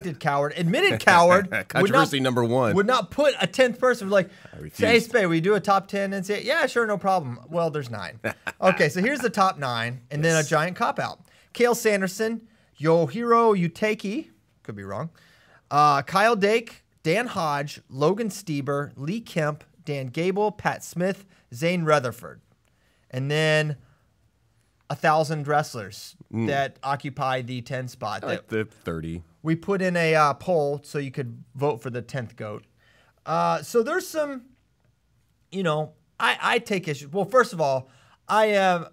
suspected coward, admitted coward. Controversy number one. Would not put a 10th person like, say, Spade, we do a top 10 and say, yeah, sure, no problem. Well, there's 9. Okay, so here's the top 9, and then a giant cop-out. Cael Sanderson, Yohiro Uteki, could be wrong, Kyle Dake, Dan Hodge, Logan Stieber, Lee Kemp, Dan Gable, Pat Smith, Zane Rutherford. And then 1,000 wrestlers that occupy the 10 spot. I like the 30. We put in a poll so you could vote for the 10th GOAT. So there's some, you know, I take issue. Well, first of all, I have,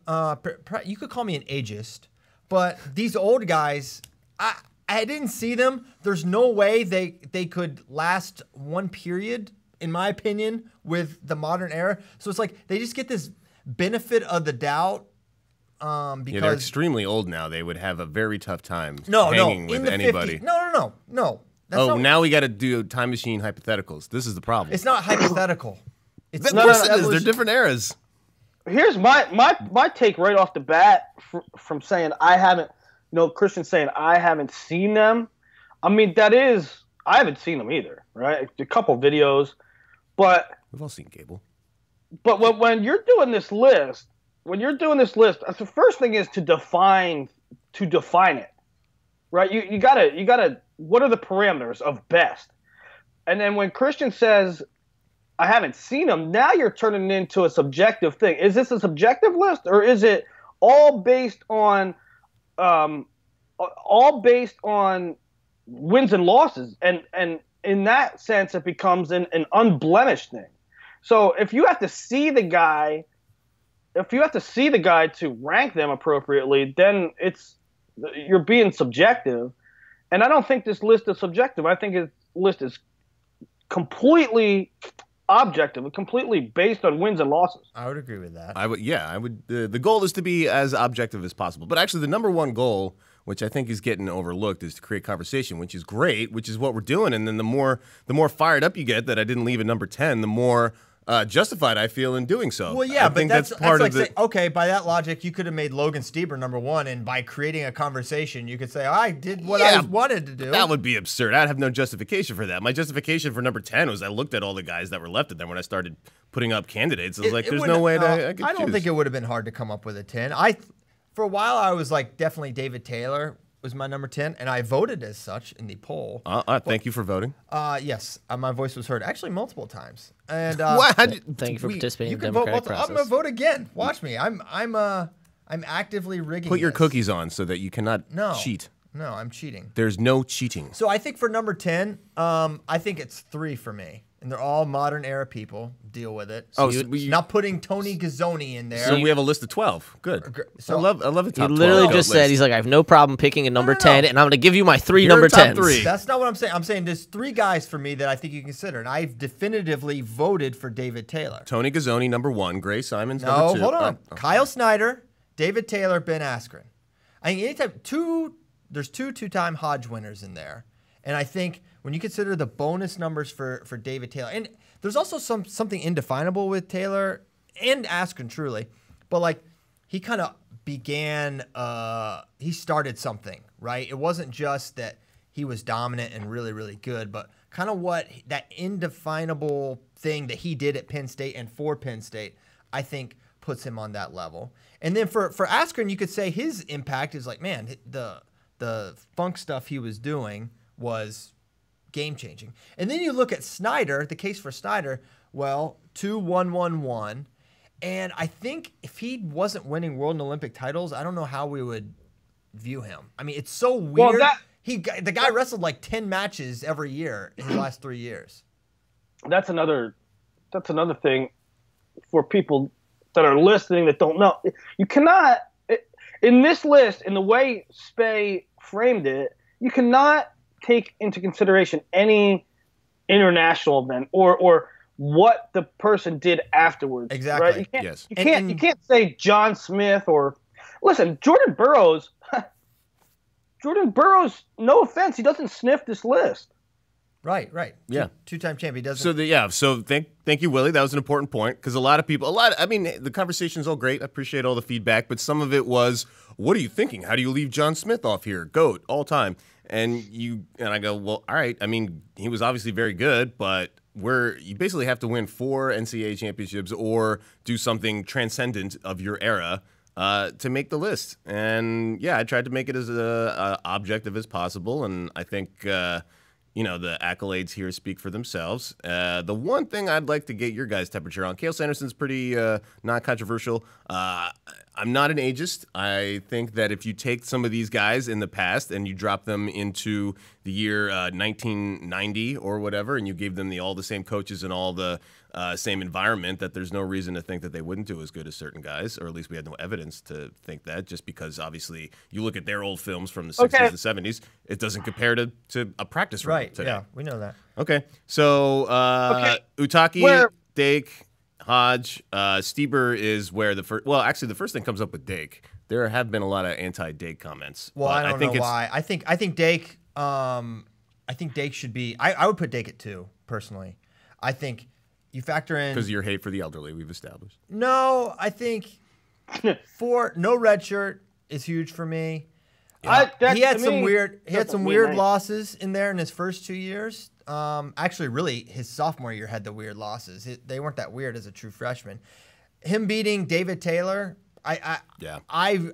you could call me an ageist, but these old guys, I didn't see them. There's no way they could last one period, in my opinion, with the modern era. So it's like they just get this benefit of the doubt. Because they're extremely old now. They would have a very tough time hanging with anybody. 50s. No. Oh, now we got to do time machine hypotheticals. This is the problem. It's not hypothetical. It's They're different eras. Here's my take right off the bat from saying I haven't, Christian saying I haven't seen them. I mean, I haven't seen them either, right? A couple videos, but we've all seen Gable. But when you're doing this list, the first thing is to define it, right? You gotta. What are the parameters of best? And then when Christian says, "I haven't seen them," now you're turning it into a subjective thing. Is this a subjective list, or is it all based on wins and losses? And in that sense, it becomes an unblemished thing. So if you have to see the guy. If you have to see the guy to rank them appropriately, then you're being subjective. And I don't think this list is subjective. I think this list is completely objective, completely based on wins and losses. I would agree with that. I would. The goal is to be as objective as possible. But actually, the number one goal, which I think is getting overlooked, is to create conversation, which is great, which is what we're doing. And then the more fired up you get that I didn't leave at number 10, the more justified I feel in doing so. Well, yeah, but that's part of the. Okay, by that logic, you could have made Logan Stieber number 1, and by creating a conversation, you could say, I did what I wanted to do. That would be absurd. I'd have no justification for that. My justification for number 10 was I looked at all the guys that were left at them when I started putting up candidates. I was like, there's no way I could choose. I don't think it would have been hard to come up with a 10. For a while, I was like, definitely David Taylor was my number 10, and I voted as such in the poll. Thank you for voting. Yes, my voice was heard actually multiple times. And thank you for participating in the democratic process. I'm gonna vote again. Watch me. I'm actively rigging. Put your cookies on so that you cannot cheat. No, I'm cheating. There's no cheating. So I think for number 10, I think it's 3 for me. And they're all modern era people. Deal with it. So not putting Tony Gazzoni in there. So we have a list of 12. Good. So I love a top 12. He literally just said, he's like, I have no problem picking a number 10, and I'm going to give you my 3 number 10s. That's not what I'm saying. I'm saying there's 3 guys for me that I think you consider, and I've definitively voted for David Taylor. Tony Gazzoni, number 1. Gray Simons, number 2. No, hold on. Kyle Snyder, David Taylor, Ben Askren. I think anytime there's 2 two-time Hodge winners in there, and I think when you consider the bonus numbers for David Taylor, and there's also something indefinable with Taylor and Askren, truly, but like he kind of began, he started something, right? It wasn't just that he was dominant and really, really good, but kind of that indefinable thing that he did at Penn State and for Penn State, I think puts him on that level. And then for Askren, you could say his impact is like, man, the funk stuff he was doing was game-changing. And then you look at Snyder, the case for Snyder, 2-1-1-1. And I think if he wasn't winning world and Olympic titles, I don't know how we would view him. I mean, it's so weird. Well, the guy wrestled like 10 matches every year in the last 3 years. That's another thing for people that are listening that don't know. You cannot, in this list, in the way Spey framed it, you cannot take into consideration any international event or what the person did afterwards. Exactly. Right? You can't say John Smith or listen, Jordan Burroughs. Jordan Burroughs, no offense, he doesn't sniff this list. Right. Yeah. Two-time champion. Doesn't. So thank you, Willie. That was an important point because a lot of people, I mean, the conversation's all great. I appreciate all the feedback, but some of it was, what are you thinking? How do you leave John Smith off here? GOAT, all time. And I go, well, all right. I mean, he was obviously very good, but you basically have to win 4 NCAA championships or do something transcendent of your era to make the list. And yeah, I tried to make it as objective as possible, and I think the accolades here speak for themselves. The one thing I'd like to get your guys' temperature on, Cael Sanderson's pretty non-controversial. I'm not an ageist. I think that if you take some of these guys in the past and you drop them into the year 1990 or whatever, and you gave them all the same coaches and all the same environment, that there's no reason to think that they wouldn't do as good as certain guys, or at least we had no evidence to think that, just because obviously you look at their old films from the 60s and 70s, it doesn't compare to a practice room today. Yeah, we know that. Okay, so Utaki, Dake, Hodge, Stieber is where the first. Well, actually, the first thing comes up with Dake. There have been a lot of anti-Dake comments. Well, I don't know why. I think Dake. I think Dake should be. I would put Dake at 2 personally. I think you factor in because of your hate for the elderly. We've established. No, I think 4. No red shirt is huge for me. He had some weird losses in there in his first 2 years. Actually, really, his sophomore year had the weird losses. They weren't that weird as a true freshman. Him beating David Taylor, I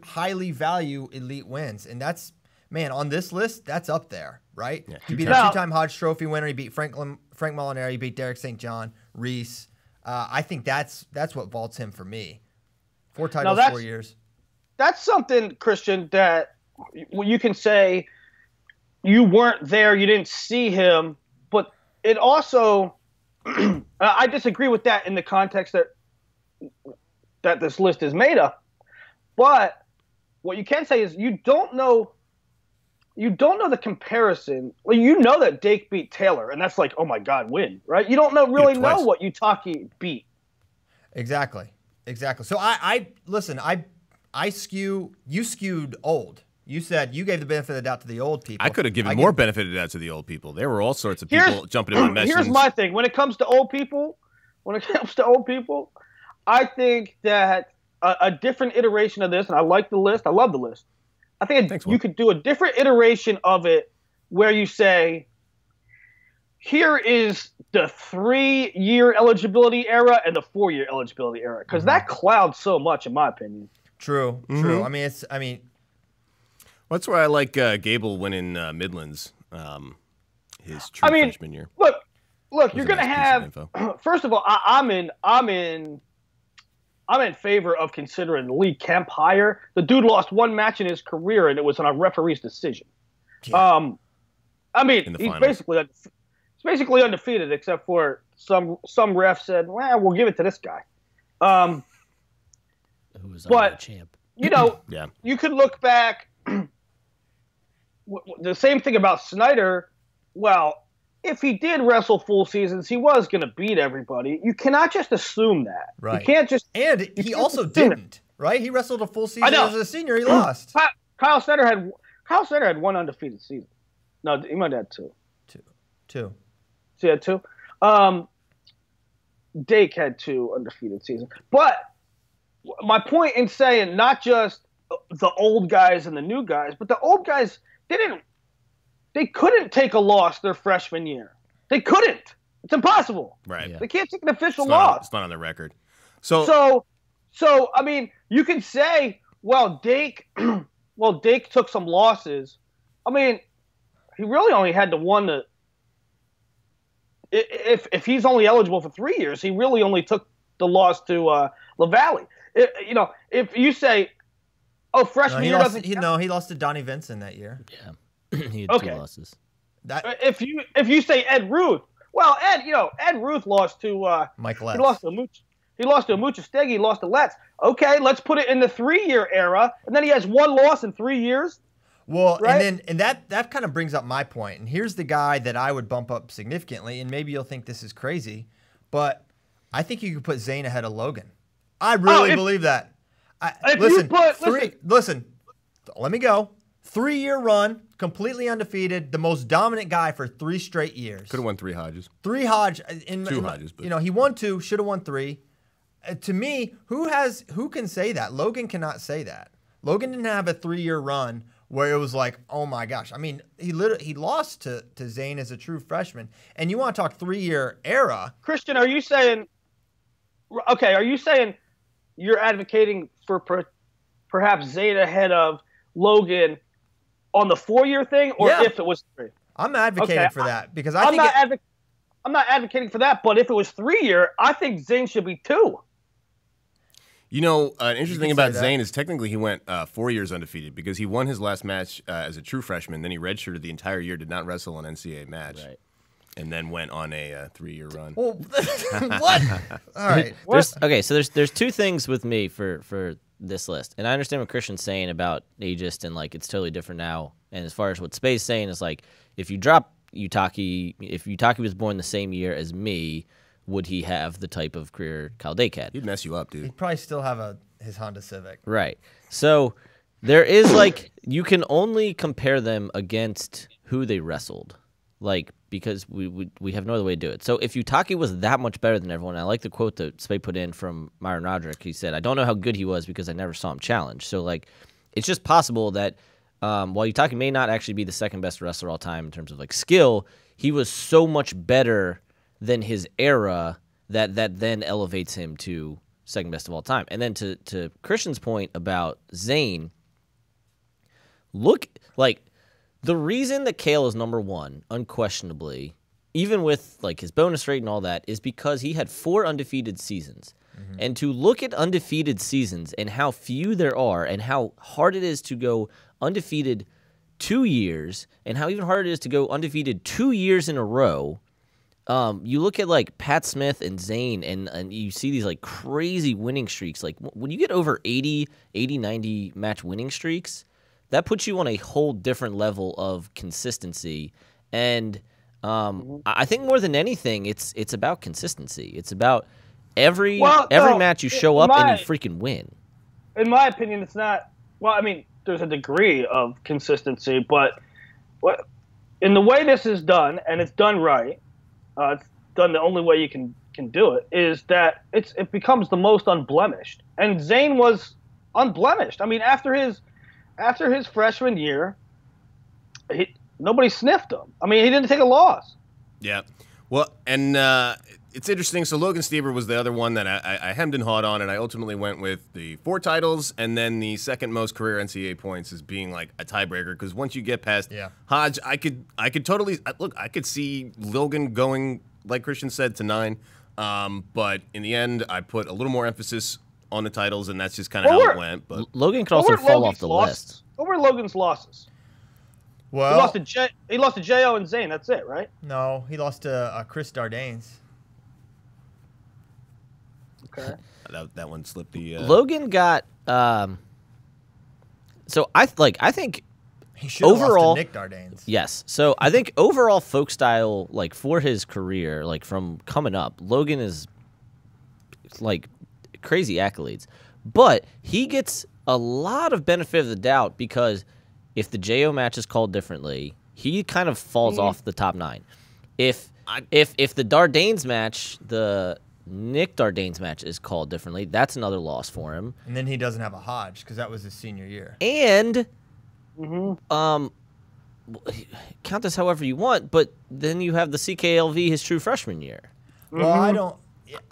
highly value elite wins, and that's on this list, that's up there, right? Yeah, he beat a 2-time Hodge Trophy winner. He beat Frank Molinari. He beat Derek St. John, Reese. I think that's what vaults him for me. 4 titles, 4 years. That's something, Christian, that you can say you weren't there, you didn't see him, but it also I disagree with that in the context that this list is made of. But what you can say is you don't know the comparison. Well, you know that Dake beat Taylor, and that's like, oh my God, win, right? You don't really know what Utaki beat. Exactly. So you skewed old. You said you gave the benefit of the doubt to the old people. I could have given more benefit of that to the old people. There were all sorts of people jumping in my messages. Here's my thing. When it comes to old people, I think that a different iteration of this, and I like the list. I love the list. I think you could do a different iteration of it where you say, here is the 3-year eligibility era and the 4-year eligibility era, because that clouds so much, in my opinion. True. That's where I like Gable winning Midlands, his true freshman year. Look, you're gonna have. First of all, I'm in favor of considering Lee Kemp higher. The dude lost 1 match in his career, and it was on a referee's decision. Yeah. He's basically undefeated, except for some refs said, "Well, we'll give it to this guy." Who was the champ? Yeah. You could look back. The same thing about Snyder. Well, if he did wrestle full seasons, he was going to beat everybody. You cannot just assume that. Right. You can't just. And he also didn't, right? He wrestled a full season as a senior. He lost. Cael Sanderson had 1 undefeated season. No, he might have had 2. Two. So he had 2. Dake had 2 undefeated seasons. But my point in saying not just the old guys and the new guys, but the old guys they couldn't take a loss their freshman year. They couldn't. It's impossible. Right. Yeah. They can't take an official loss. It's not on the record. So I mean, you can say, Dake took some losses. I mean, he really only had to one. If he's only eligible for 3 years, he really only took the loss to LaValle. If you say, freshman year doesn't count. He lost to Donnie Vincent that year. Yeah. He had 2 losses. If you say Ed Ruth, Ed Ruth lost to Mike Letts. He lost to Amucha Steg. He lost to Letts. Okay, let's put it in the 3-year era, and then he has 1 loss in 3 years. Well, right? and that kind of brings up my point. And here's the guy that I would bump up significantly, and maybe you'll think this is crazy, but I think you could put Zane ahead of Logan. I really believe that. Listen, let me go. 3-year run, completely undefeated, the most dominant guy for 3 straight years. Could have won 3 Hodges. 3 Hodge. 2 Hodges. But. He won 2, should have won 3. To me, who can say that? Logan cannot say that. Logan didn't have a 3-year run where it was like, oh my gosh. I mean, he lost to Zane as a true freshman. And you want to talk 3-year era. Christian, are you saying you're advocating for perhaps Zane ahead of Logan on the 4-year thing, or if it was 3? I'm advocating for that because I'm not advocating for that, but if it was 3-year, I think Zane should be 2. You know, an interesting thing about Zane is technically he went 4 years undefeated because he won his last match as a true freshman. Then he redshirted the entire year, did not wrestle an NCAA match, and then went on a 3-year run. Well, what? All right. There's 2 things with me for this list, and I understand what Christian's saying about ageist and like it's totally different now. And as far as what Spade's saying is like, if you drop Utaki, if Utaki was born the same year as me, would he have the type of career Cael Dake had? He'd mess you up, dude. He'd probably still have his Honda Civic. Right. So there is like, you can only compare them against who they wrestled, like, because we have no other way to do it. So if Utaki was that much better than everyone, I like the quote that Spade put in from Myron Roderick. He said, I don't know how good he was because I never saw him challenge. So like, it's just possible that while Utaki may not actually be the second best wrestler all time in terms of like skill, he was so much better than his era that then elevates him to second best of all time. And then to Christian's point about Zane, look, like, the reason that Cael is number 1, unquestionably, even with like his bonus rate and all that, is because he had 4 undefeated seasons. Mm-hmm. And to look at undefeated seasons and how few there are and how hard it is to go undefeated 2 years and how even harder it is to go undefeated 2 years in a row, you look at like Pat Smith and Zane and you see these like crazy winning streaks. Like when you get over 80, 90 match winning streaks, that puts you on a whole different level of consistency. And I think more than anything, it's about consistency. It's about every match you show up and you freaking win. In my opinion, it's not. Well, I mean, there's a degree of consistency, but in the way this is done, and it's done right, it's done the only way you can do it, is that it becomes the most unblemished. And Zane was unblemished. I mean, after his freshman year, nobody sniffed him. I mean, he didn't take a loss. Yeah. Well, and it's interesting. So Logan Stieber was the other one that I hemmed and hawed on, and I ultimately went with the 4 titles and then the second most career NCAA points as being like a tiebreaker. Because once you get past Hodge, I could totally look. I could see Logan going, like Christian said, to 9. But in the end, I put a little more emphasis on the titles, and that's just kind of how it went. But Logan could also fall off the list. What were Logan's losses? Well, he lost to J.O. and Zane. That's it, right? No, he lost to Chris Dardanes. Okay. That one slipped the. Logan got. So I think. He should have overall, lost to Nick Dardanes. Yes. So I think overall folk style, like for his career, like from coming up, Logan is like crazy accolades. But he gets a lot of benefit of the doubt because if the JO match is called differently, he kind of falls off the top 9. If the Dardanes match, the Nick Dardanes match is called differently, that's another loss for him. And then he doesn't have a Hodge because that was his senior year. And count this however you want, but then you have the CKLV his true freshman year. Well, I don't.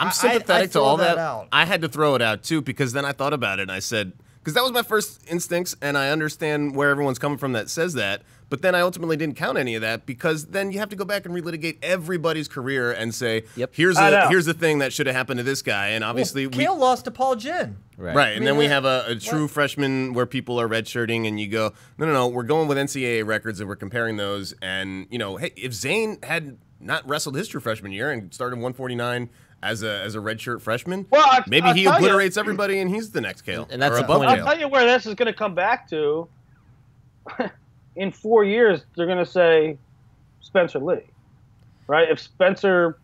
I'm sympathetic to all that. Out. I had to throw it out too because then I thought about it and I said, because that was my first instincts, and I understand where everyone's coming from that says that. But then I ultimately didn't count any of that because then you have to go back and relitigate everybody's career and say, here's the thing that should have happened to this guy. And obviously, Cael lost to Paul Ginn. Right. And then we have a true freshman where people are redshirting, and you go, no, we're going with NCAA records and we're comparing those. And, hey, if Zane had not wrestled his true freshman year and started 149 as a redshirt freshman, maybe he obliterates everybody and he's the next Cael. And that's above I'll tell you where this is going to come back to. In 4 years, they're going to say Spencer Lee, right? If Spencer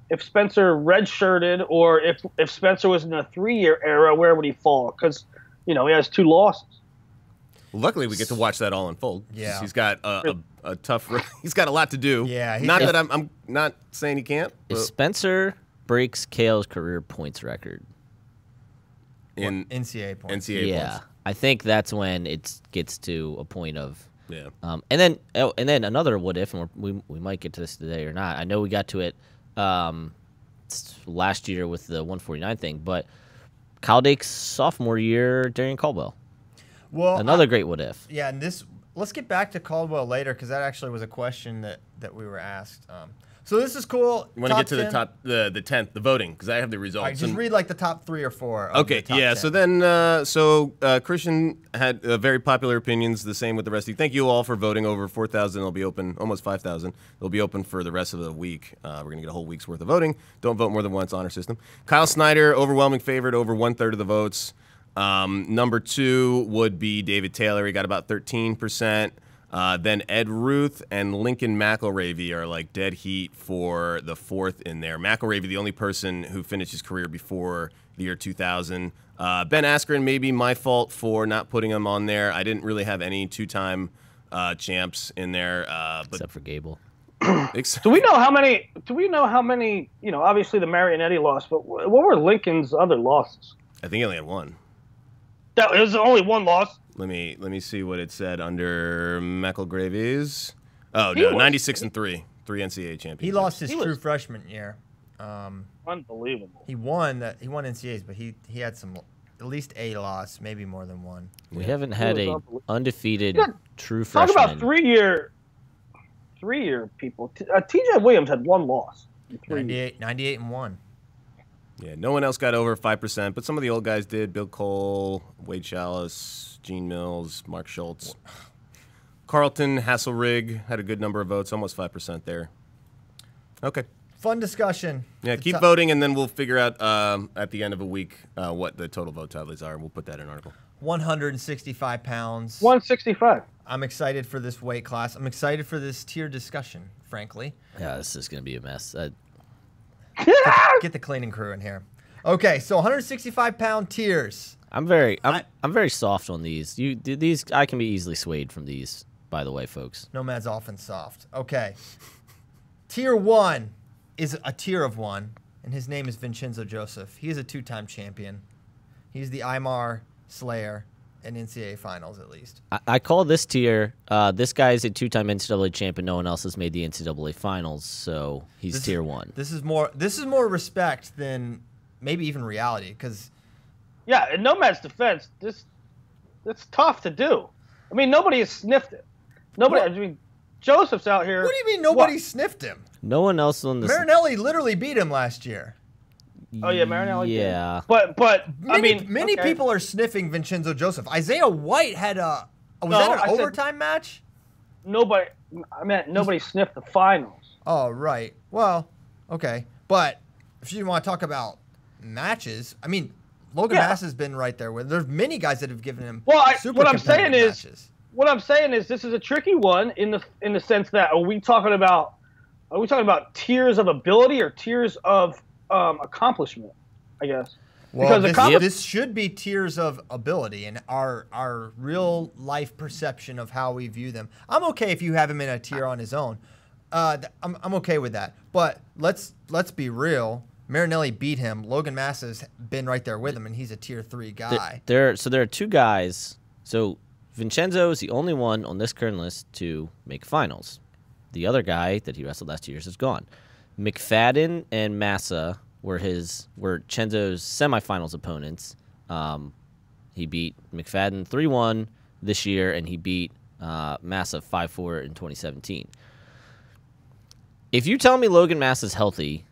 redshirted, or if Spencer was in a 3-year era, where would he fall? Because he has 2 losses. Luckily, we get to watch that all unfold. Yeah, he's got a tough. He's got a lot to do. Yeah, not that I'm not saying he can't. If Spencer breaks Cael's career points record in NCAA points, NCAA yeah. points. I think that's when it gets to a point of Yeah. and then another what if, and we might get to this today or not. I know we got to it last year with the 149 thing, but Kyle Dake's sophomore year, Darian Caldwell. Well, Another great what if. Yeah, and let's get back to Caldwell later because that actually was a question that we were asked. So this is cool. You want to get to the top, the 10th, the voting, because I have the results. All right, just read like the top 3 or 4. Of Okay, the top yeah. 10. So then, Christian had very popular opinions. The same with the rest of you. Thank you all for voting. Over 4,000. It'll be open, almost 5,000. It'll be open for the rest of the week. We're gonna get a whole week's worth of voting. Don't vote more than once. Honor system. Kyle Snyder, overwhelming favorite, over 1/3 of the votes. Number 2 would be David Taylor. He got about 13%. Then Ed Ruth and Lincoln McElravy are like dead heat for the 4th in there. McElravy, the only person who finished his career before the year 2000. Ben Askren, maybe my fault for not putting him on there. I didn't really have any 2-time champs in there, Except for Gable. Do we know how many? You know, obviously the Marionetti loss, but what were Lincoln's other losses? I think he only had one. That was only one loss. Let me see what it said under McElgravy's. Oh He no, was- 96-3, 3 NCAA champions. he lost his He true was- freshman year. Unbelievable. He won NCAAs, but he had some at least a loss, maybe more than one. We haven't had was a unbelievable. undefeated Yeah, true Talk freshman. about three-year people. TJ Williams had one loss. In 3 years. 98 and 1. Yeah, no one else got over 5%, but some of the old guys did. Bill Cole, Wade Chalice, Gene Mills, Mark Schultz. Carlton Hasselrig had a good number of votes, almost 5% there. Okay. Fun discussion. Yeah, The keep top- voting, and then we'll figure out at the end of a week what the total vote tallies are. We'll put that in an article. 165 pounds. 165. I'm excited for this weight class. I'm excited for this tier discussion, frankly. Yeah, this is gonna be a mess. Get the cleaning crew in here. Okay, so 165-pound tiers. I'm very soft on these. These I can be easily swayed from these. By the way, folks. Nomad's often soft. Okay. Tier 1 is a tier of 1, and his name is Vincenzo Joseph. He is a 2-time champion. He's the Imar Slayer in NCAA finals, at least. I call this tier. This guy's a 2-time NCAA champion. No one else has made the NCAA finals, so he's tier 1. This is more respect than maybe even reality, because Yeah, in Nomad's defense, that's tough to do. I mean, nobody has sniffed it. Nobody. What? I mean, Joseph's out here. what do you mean nobody sniffed him? No one else on this. Marinelli literally beat him last year. Oh yeah, Marinelli. did. Yeah. But I mean, Many okay. people are sniffing Vincenzo Joseph. Isaiah White had a was No, that I an said- overtime match? Nobody. I meant nobody sniffed the finals. Oh, right. Well, okay. But if you want to talk about matches, I mean, Logan Yeah. Mass has been right there with. There's many guys that have given him Well, super what I'm saying competitive is, matches. what I'm saying is, this is a tricky one in the sense that are we talking about tiers of ability or tiers of accomplishment? I guess. Well, Because this should be tiers of ability and our real life perception of how we view them. I'm okay if you have him in a tier on his own. I'm okay with that. But let's be real. Marinelli beat him. Logan Mass has been right there with him, and he's a tier 3 guy. There are 2 guys. So Vincenzo is the only one on this current list to make finals. The other guy that he wrestled last 2 years is gone. McFadden and Massa were Chenzo's semifinals opponents. He beat McFadden 3-1 this year, and he beat Massa 5-4 in 2017. If you tell me Logan Massa's healthy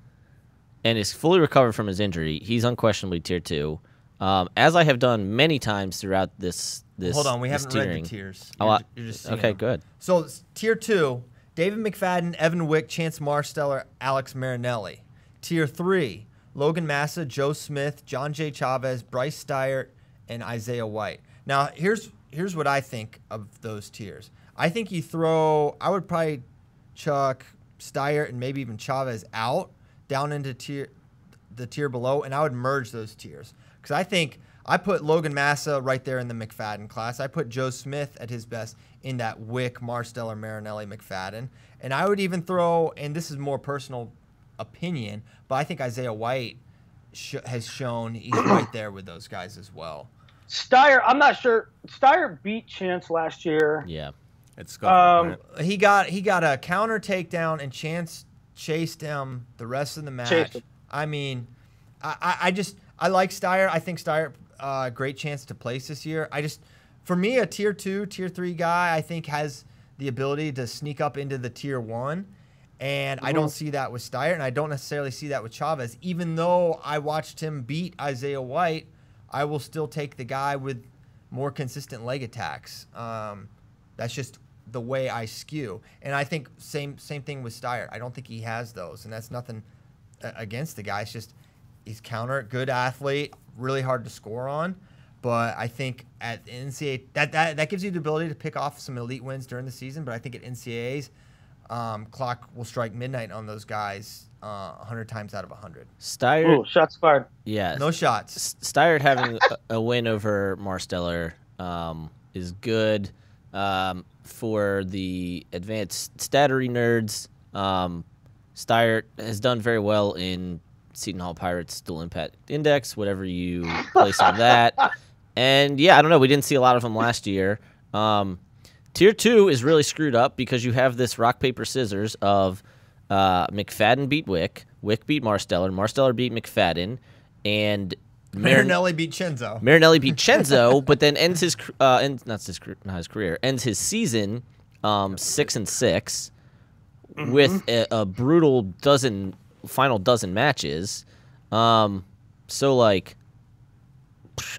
and is fully recovered from his injury, he's unquestionably tier 2. As I have done many times throughout this Hold on, we this haven't read tiering. the tiers. Oh, You're just seeing okay, them. good. So it's tier 2, David McFadden, Evan Wick, Chance Marsteller, Alex Marinelli. Tier 3, Logan Massa, Joe Smith, John J. Chavez, Bryce Steyert, and Isaiah White. Now, here's what I think of those tiers. I think I would probably chuck Steyert and maybe even Chavez out down into the tier below, and I would merge those tiers. Because I think I put Logan Massa right there in the McFadden class. I put Joe Smith at his best in that Wick, Marsteller, Marinelli, McFadden. And I would even throw, and this is more personal opinion, but I think Isaiah White has shown he's right there with those guys as well. Steyer, I'm not sure. Steyer beat Chance last year. Yeah. It's Scuffle, right? He got a counter takedown, and Chance chased him the rest of the match. I mean, I like Steyer. I think Steyer great chance to place this year. For me, a tier 2, tier 3 guy, I think has the ability to sneak up into the tier 1. And I don't see that with Steyer, and I don't necessarily see that with Chavez. Even though I watched him beat Isaiah White, I will still take the guy with more consistent leg attacks. That's just the way I skew. And I think same thing with Steyer. I don't think he has those, and that's nothing against the guy. It's just he's good athlete, really hard to score on. But I think at NCAA, that gives you the ability to pick off some elite wins during the season. But I think at NCAAs, clock will strike midnight on those guys 100 times out of 100. Steyer. Ooh, shots fired. Yeah. No shots. Steyer having a win over Marsteller is good for the advanced stattery nerds. Steyer has done very well in Seton Hall Pirates Dual Impact Index, whatever you place on that. And, yeah, I don't know. We didn't see a lot of him last year. Tier 2 is really screwed up because you have this rock, paper, scissors of McFadden beat Wick beat Marsteller beat McFadden, and Marinelli beat Chenzo. But then ends his ends his season 6-6 with a brutal final dozen matches. So like,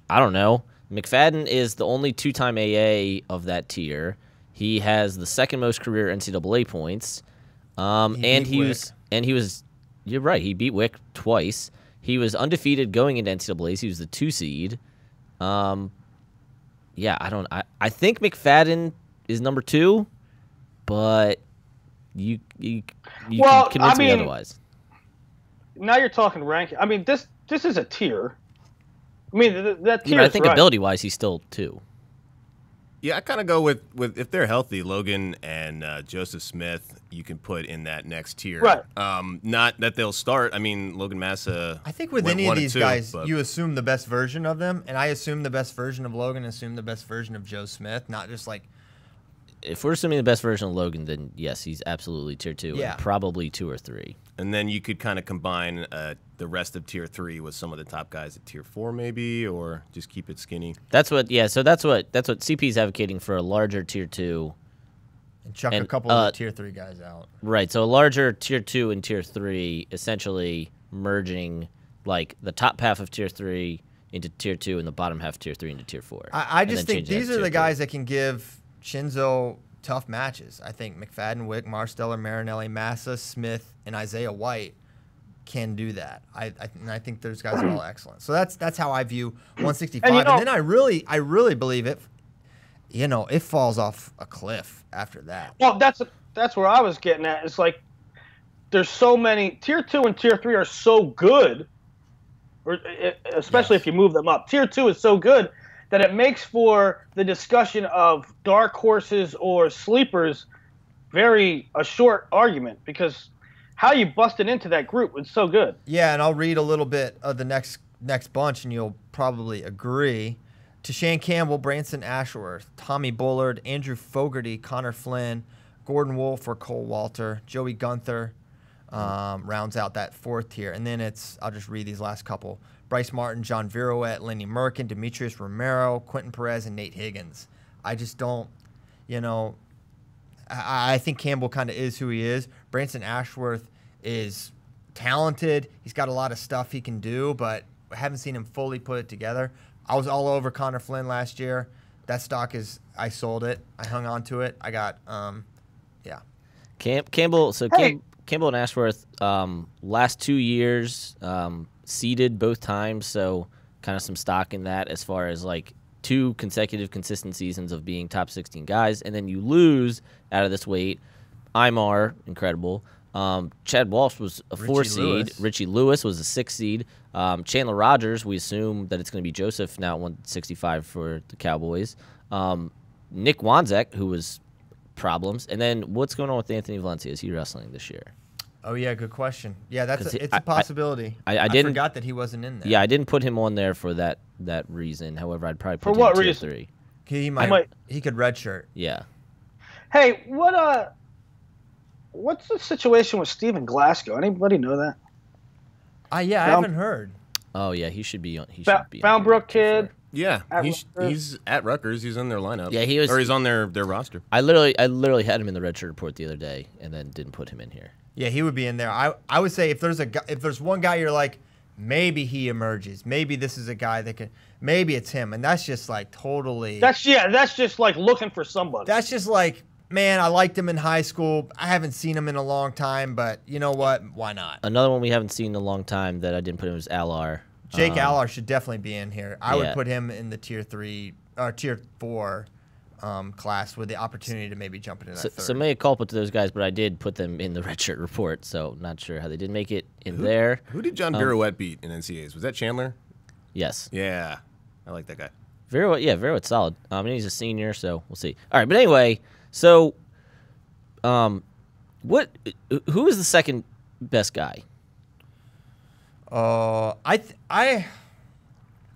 I don't know. McFadden is the only 2-time AA of that tier. He has the second most career NCAA points. He was you're right, he beat Wick twice. He was undefeated going into NCAAs. He was the 2 seed. I think McFadden is number 2, but you can convince me otherwise. Now you're talking ranking. I mean, this is a tier. I mean, that tier. I think ability-wise, he's still 2. Yeah, I kind of go with if they're healthy, Logan and Joseph Smith, you can put in that next tier. Right. Not that they'll start. I mean, Logan Massa. I think with any of these guys, you assume the best version of them, and I assume the best version of Logan, assume the best version of Joe Smith, not just like. If we're assuming the best version of Logan, then yes, he's absolutely tier 2, and probably 2 or 3. And then you could kind of combine the rest of tier 3 with some of the top guys at tier 4, maybe, or just keep it skinny. That's what CP's advocating for, a larger tier 2, and chuck a couple of tier 3 guys out. Right. So a larger tier 2 and tier 3, essentially merging like the top half of tier 3 into tier 2 and the bottom half of tier 3 into tier 4. I just think these are the guys that can give Chenzo tough matches. I think McFadden, Wick, Marsteller, Marinelli, Massa, Smith, and Isaiah White can do that. I think those guys are all excellent. So that's how I view 165. And then I really believe it. It falls off a cliff after that. Well, that's where I was getting at. It's like there's so many tier 2 and tier 3 are so good, especially if you move them up. Tier 2 is so good that it makes for the discussion of dark horses or sleepers a short argument, because how you busted into that group was so good. Yeah, and I'll read a little bit of the next bunch, and you'll probably agree. Tashane Campbell, Branson Ashworth, Tommy Bullard, Andrew Fogarty, Connor Flynn, Gordon Wolf or Cole Walter, Joey Gunther rounds out that 4th tier. And then I'll just read these last couple. Bryce Martin, John Virouette, Lenny Merkin, Demetrius Romero, Quentin Perez, and Nate Higgins. I just don't, I think Campbell kind of is who he is. Branson Ashworth is talented. He's got a lot of stuff he can do, but I haven't seen him fully put it together. I was all over Connor Flynn last year. That stock I sold it. I hung on to it. I got, Campbell, Campbell and Ashworth, last 2 years, seeded both times, so kind of some stock in that as far as like 2 consecutive consistent seasons of being top 16 guys, and then you lose out of this weight. Imar, incredible. Chad Walsh was a 4 seed. Richie Lewis was a 6 seed. Chandler Rogers, we assume that it's going to be Joseph now at 165 for the Cowboys. Nick Wanzek, who was problems. And then what's going on with Anthony Valencia? Is he wrestling this year? Oh yeah, good question. Yeah, Because it's a possibility. I I didn't forgot that he wasn't in there. Yeah, I didn't put him on there for that reason. However, I'd probably put For him what tier reason? 3. He could redshirt. Yeah. Hey, what's the situation with Stephen Glasgow? Anybody know that? Yeah, I haven't heard. Oh yeah, he should be on. He Found should be on Brook tier 4. kid. Yeah, At he's at Rutgers. He's in their lineup. Yeah, he's on their roster. I literally had him in the redshirt report the other day, and then didn't put him in here. Yeah, he would be in there. I would say if there's one guy you're like, maybe he emerges. Maybe this is a guy that can. Maybe it's him, and that's just like totally. That's just like looking for somebody. That's just like, man, I liked him in high school. I haven't seen him in a long time, but you know what? Why not? Another one we haven't seen in a long time that I didn't put in was Alar. Jake Aller should definitely be in here. I would Yeah. put him in the tier 3 or tier 4 class with the opportunity to maybe jump into that third. So mea culpa to those guys, but I did put them in the redshirt report, so not sure how they did make it in there. Who did John Birouette beat in NCAAs? Was that Chandler? Yes. Yeah, I like that guy. Birouette's solid. And he's a senior, so we'll see. All right, but anyway, so who is the second best guy? I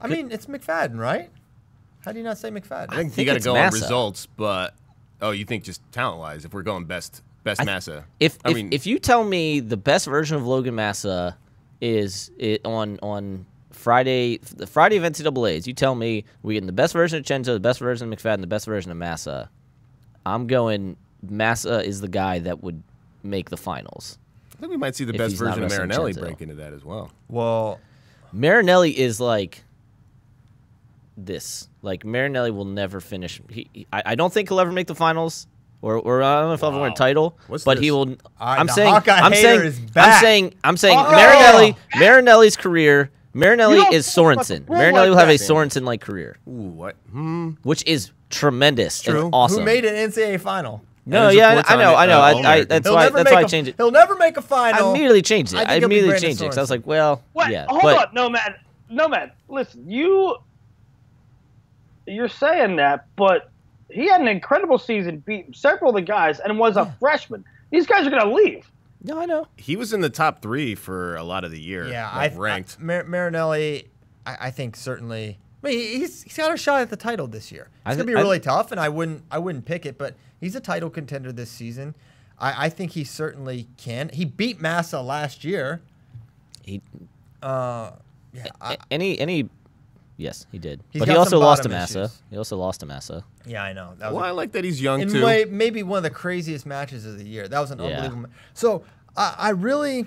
mean, it's McFadden, right? How do you not say McFadden? I think you think got to it's go on Massa. results, but you think just talent-wise, if we're going best Massa. If you tell me the best version of Logan Massa is on Friday, the Friday of NCAAs, you tell me we're getting the best version of Chenzo, the best version of McFadden, the best version of Massa. I'm going Massa is the guy that would make the finals. I think we might see the If best he's not version of wrestling Marinelli Chenzo. break into that as well. Well, Marinelli is like this. Like Marinelli will never finish. I don't think he'll ever make the finals, or I don't know if he'll ever win a title. What's but this? he will. right, the Hawkeye hater is I'm back. saying Oh! Marinelli's career. Marinelli You don't is talk about Sorensen. the rule Marinelli like will have a that. Sorensen-like career, Ooh, what? which is tremendous True. and awesome. who made an NCAA final? No, there's yeah, reports I on know, it, I know. All-American. That's why I changed it. He'll never make a I final. immediately changed it. I think I it'll be immediately Brandon changed it because I was Sorensen. like, well, What? yeah. Hold but on, Nomad. Listen, you're saying that, but he had an incredible season, beat several of the guys, and was a freshman. These guys are gonna leave. no, I know. He was in the top 3 for a lot of the year. Yeah, like ranked. Marinelli, I think certainly. I mean, he's got a shot at the title this year. It's gonna be I- really tough, and I wouldn't pick it, but he's a title contender this season. I think he certainly can. He beat Massa last year. He Yeah, yes, he did. He's But got he also some lost to bottom Massa. issues. He also lost to Massa. yeah, I know. That was Well, I like that he's young in too. maybe one of the craziest matches of the year. That was an Yeah. unbelievable. So I really,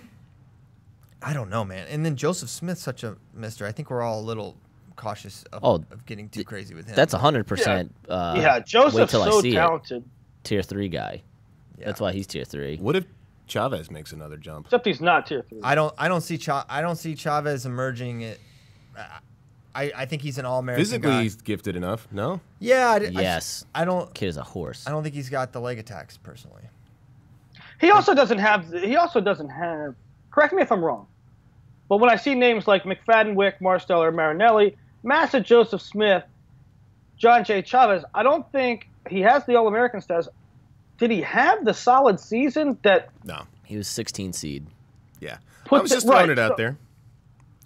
I don't know, man. And then Joseph Smith's such a mister. I think we're all a little cautious of getting too crazy with him. That's 100%. Yeah, wait Joseph's till I so see talented. it. Tier 3 guy. Yeah. That's why he's tier 3. What if Chavez makes another jump? Except he's not tier 3. I don't see Chavez emerging. I think he's an all-American Physically, guy. he's gifted enough. No, Yeah. Yes. I don't. Kid is a horse. I don't think he's got the leg attacks personally. He also doesn't have. Correct me if I'm wrong, but when I see names like McFadden, Wick, Marsteller, Marinelli, Massa, Joseph Smith, John J. Chavez, I don't think he has the All-American status. Did he have the solid season that? no. He was 16 seed. Yeah, Puts I was just it throwing right, it out so- there.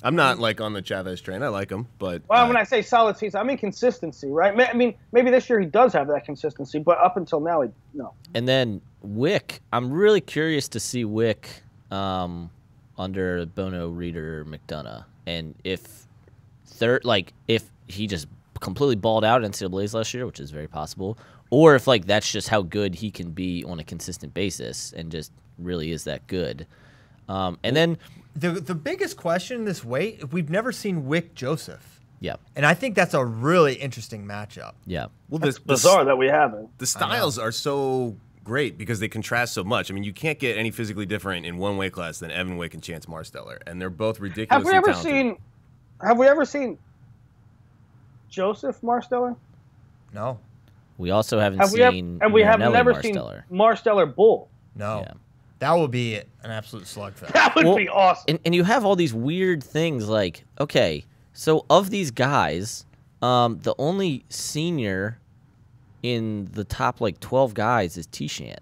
I'm not like on the Chavez train. I like him, but Well, when I say solid season, I mean consistency, right? I mean, maybe this year he does have that consistency, but up until now, no. And then Wick, I'm really curious to see Wick under Bono, Reeder, McDonough, and if he just completely balled out in NCAAs last year, which is very possible, or if that's just how good he can be on a consistent basis and just really is that good. And then The biggest question this weight, we've never seen Wick Joseph, yeah, and I think that's a really interesting matchup. yeah. well, It's bizarre that we haven't. the styles are so great because they contrast so much. I mean, you can't get any physically different in one weight class than Evan Wick and Chance Marsteller, and they're both ridiculously talented. Have we ever seen Joseph Marsteller? No, We also haven't We have Marinelli never Marsteller. seen Marsteller Bull. no, Yeah. that will be an absolute slugfest. That would Well, be awesome. And you have all these weird things like, okay, so of these guys, the only senior in the top 12 guys is Tishan.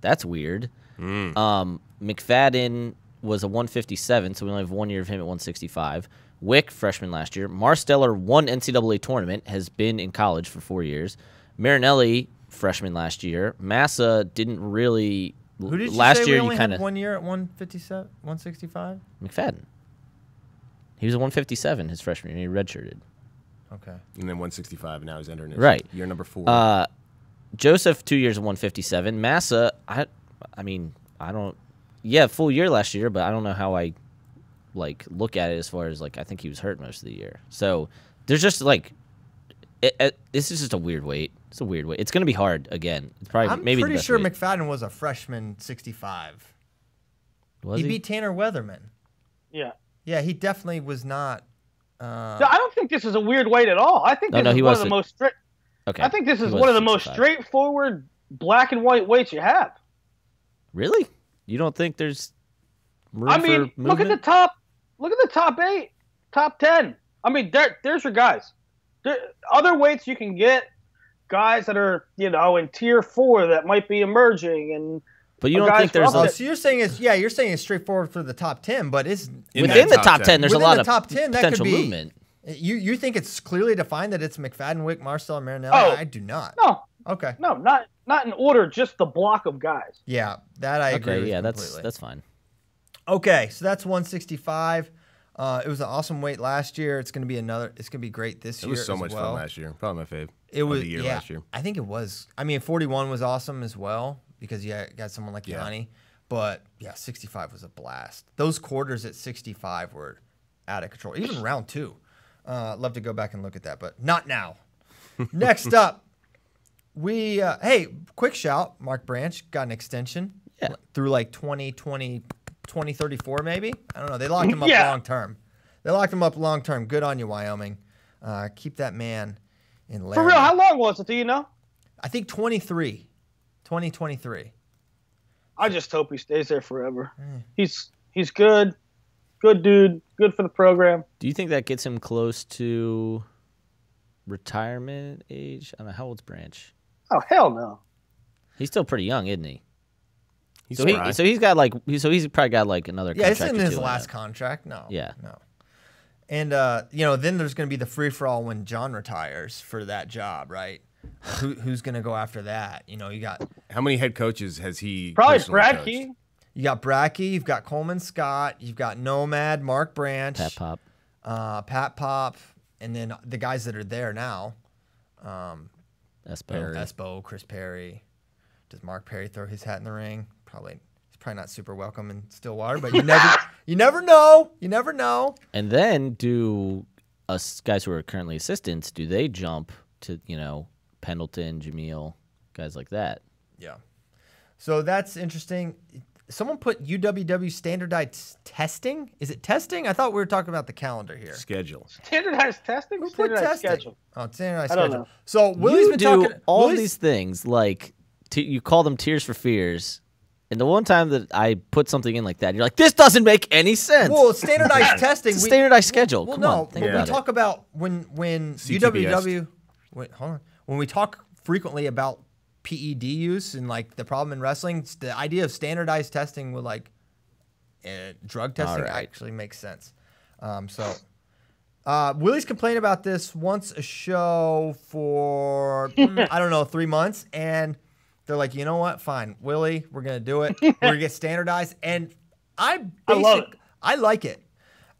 That's weird. McFadden was a 157, so we only have 1 year of him at 165. Wick, freshman last year. Marsteller won NCAA tournament, has been in college for 4 years. Marinelli, freshman last year. Massa didn't really. Who did you last say year we only you had kind of 1 year at 157, 165? McFadden. He was a 157 his freshman year. He redshirted. Okay. And then 165, and now he's entering his year number 4. Joseph, 2 years at 157. Massa, I don't. Yeah, full year last year, but I don't know how I look at it as far as I think he was hurt most of the year. So there's just this is just a weird weight. It's a weird weight. It's gonna be hard again. It's probably I'm maybe pretty the best sure weight. McFadden was a freshman 65. Was He beat Tanner Weatherman. Yeah. Yeah, he definitely was not. No, I don't think this is a weird weight at all. I think this is one of the most strict. Okay. I think this is one of the most straightforward black and white weights you have. Really? You don't think there's room I mean, for look at the top 8, top 10. I mean, there's your guys. Other weights you can get guys that are, in tier 4 that might be emerging, and but you don't think there's so you're saying it's straightforward for the top 10, but it's within the top 10 there's a lot of top 10 potential that could be, movement. You think it's clearly defined that it's McFadden, Wick, Marsteller, Marinelli? Oh, I do not. No. Okay. No, not in order, just the block of guys. Yeah, that I agree with completely. that's fine. Okay, so that's 165. It was an awesome weight last year. It's gonna be great this year. It was so much well. fun last year. Probably my fave. It was of the year last year. I think it was. I mean, 41 was awesome as well because you got someone like Yanni. But yeah, 65 was a blast. Those quarters at 65 were out of control. Even round 2. Love to go back and look at that, but not now. Next up, quick shout. Mark Branch got an extension through 2034 maybe. I don't know. They locked him up long term. Good on you, Wyoming. Keep that man in Laramie. For real, how long was it? Do you know? I think 2023. I just hope he stays there forever. He's good dude, good for the program. Do you think that gets him close to retirement age? I don't know, how old's Branch? Oh, hell no. He's still pretty young, isn't he? He's he's probably got another contract. Yeah, it's in or his two last contract. No. Yeah. No. And then there's going to be the free for all when John retires for that job, right? Who's going to go after that? You got how many head coaches has he? Probably personally Brad coached? Key. You got Brackey, you've got Coleman Scott, you've got Nomad, Mark Branch, Pat Pop, and then the guys that are there now. Espo, Chris Perry. Does Mark Perry throw his hat in the ring? He's probably not super welcome in Stillwater, but you never know. You never know. And then do us guys who are currently assistants, do they jump to Pendleton, Jameel, guys like that? Yeah. So that's interesting. Someone put UWW standardized testing. Is it testing? I thought we were talking about the calendar here. Schedule. Standardized testing? Who put Standardized testing? schedule. Oh, standardized I don't schedule. know. So Willie's been do talking all Willie's- these things you call them tiers for fears. And the one time that I put something in like that, you're like, this doesn't make any sense. Well, standardized testing. It's a standardized schedule. Well, Come no, on, think we about talk about when CTBS. UWW. Wait, hold on. When we talk frequently about PED use and the problem in wrestling, the idea of standardized testing with drug testing actually makes sense. Willie's complained about this once a show for 3 months, and they're like, you know what? Fine, Willie, we're gonna do it. We're gonna get standardized, and I love it. I like it.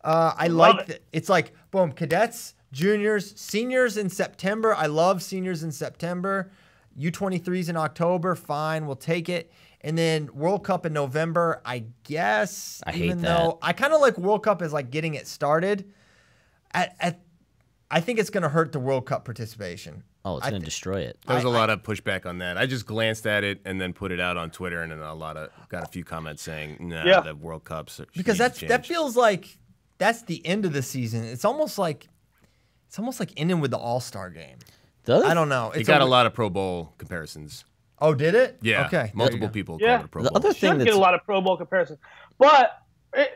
I love like it. It's like boom, cadets, juniors, seniors in September. I love seniors in September. U23s in October. Fine, we'll take it. And then World Cup in November, I guess. I hate even that. though I kind of like World Cup as getting it started. I think it's going to hurt the World Cup participation. Oh, it's going to destroy it. There was a lot of pushback on that. I just glanced at it and then put it out on Twitter, and then got a few comments saying, "No, the World Cups." Because that feels like that's the end of the season. It's almost like ending with the All-Star game. I don't know. It got a lot of Pro Bowl comparisons. Oh, did it? Yeah. Okay. Multiple people Yeah. called it a Pro The Bowl. other thing Should that's get a lot of Pro Bowl comparisons. But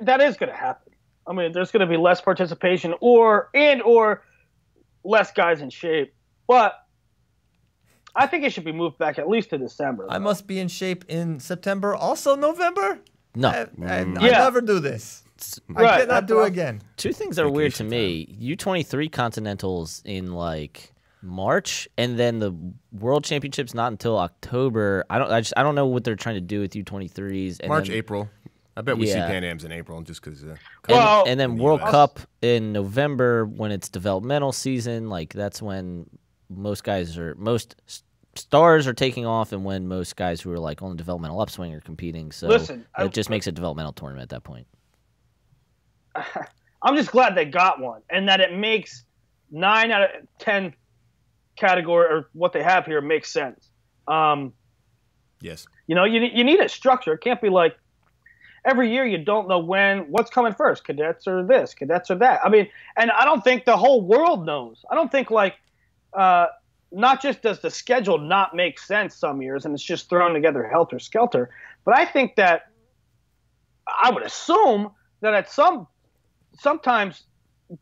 that is going to happen. I mean, there's going to be less participation or less guys in shape. But I think it should be moved back at least to December. I must be in shape in September, also November. No. I never do this. I Right, cannot do it again. Two things that are weird to me. U23 Continentals in like March, and then the World Championships not until October. I don't know what they're trying to do with U23s. And March, then, April. I bet we see Pan Ams in April just because. And then World Cup in November when it's developmental season. Like that's when most stars are taking off, and when most guys who are like on the developmental upswing are competing. So it just makes a developmental tournament at that point. I'm just glad they got one, and that it makes 9 out of 10 category or what they have here makes sense. Yes. You know, you need a structure. It can't be like every year you don't know what's coming first. Cadets or this, cadets or that. I mean, and I don't think the whole world knows. I don't think like not just does the schedule not make sense some years and it's just thrown together helter skelter, but I think that I would assume that at sometimes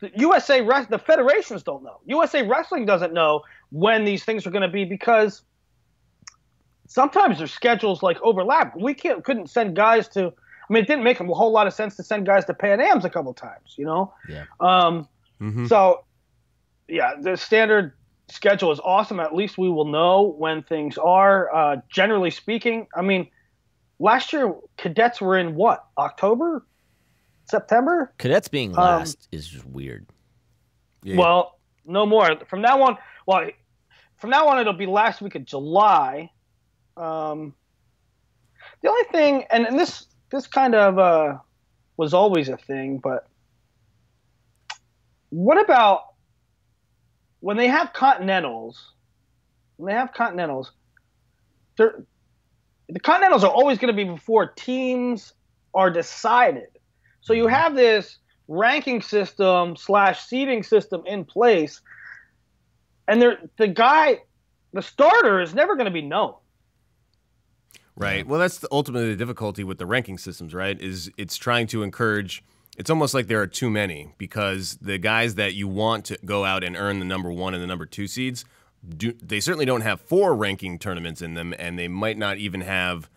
the the federations don't know. USA Wrestling doesn't know when these things are going to be because sometimes their schedules like overlap. We couldn't send guys to. I mean, it didn't make a whole lot of sense to send guys to Pan Am's a couple times, you know. Yeah. So, yeah, the standard schedule is awesome. At least we will know when things are. Generally speaking, I mean, last year cadets were in what, October? September? Cadets being last is just weird. Yeah. Well, no more. From now on, it'll be last week of July. The only thing, and this kind of was always a thing, but what about when they have continentals? When they have continentals, the continentals are always going to be before teams are decided. So you have this ranking system / seeding system in place, and the starter is never going to be known. Right. Well, that's ultimately the difficulty with the ranking systems, right? Is it's trying to encourage. It's almost like there are too many because the guys that you want to go out and earn the number 1 and the number 2 seeds, they certainly don't have 4 ranking tournaments in them, and they might not even have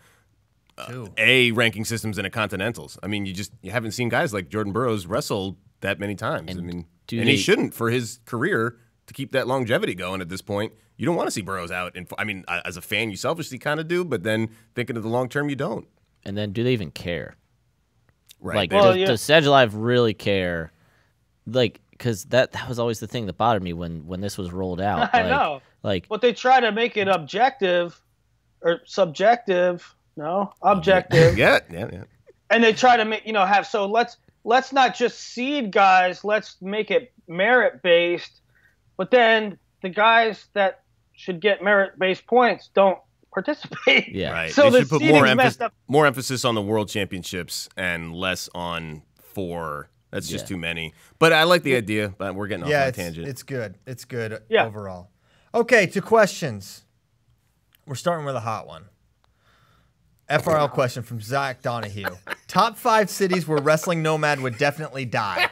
A ranking systems in a Continentals. I mean, you haven't seen guys like Jordan Burroughs wrestle that many times. And he shouldn't for his career to keep that longevity going at this point. You don't want to see Burroughs out. I mean, as a fan, you selfishly kind of do, but then thinking of the long term, you don't. And then do they even care? Right. Like, does Sedge Live really care? Like, because that was always the thing that bothered me when this was rolled out. I know. Like, but they try to make it objective or subjective. No, objective. Yeah. And they try to make have let's not just seed guys. Let's make it merit based. But then the guys that should get merit based points don't participate. Yeah. Right. So they the should put more emphasis on the World Championships and less on 4. That's just too many. But I like the idea. But we're getting off on a tangent. It's good. It's good overall. Okay, to questions. We're starting with a hot one. FRL question from Zach Donahue. Top 5 cities where Wrestling Nomad would definitely die.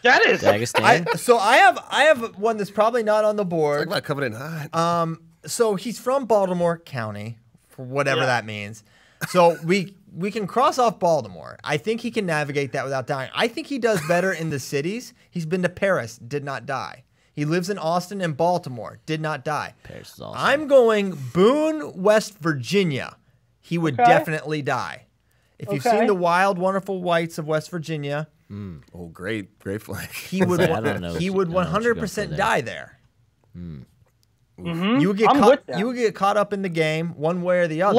That is. Dagestan? I have one that's probably not on the board. Talk about coming in hot. So he's from Baltimore County, for whatever that means. So we can cross off Baltimore. I think he can navigate that without dying. I think he does better in the cities. He's been to Paris, did not die. He lives in Austin and Baltimore, did not die. Paris is awesome. I'm going Boone, West Virginia. He would definitely die. If you've seen the Wild, Wonderful Whites of West Virginia, Oh, great flag. he would 100% die there. You would get caught up in the game one way or the other.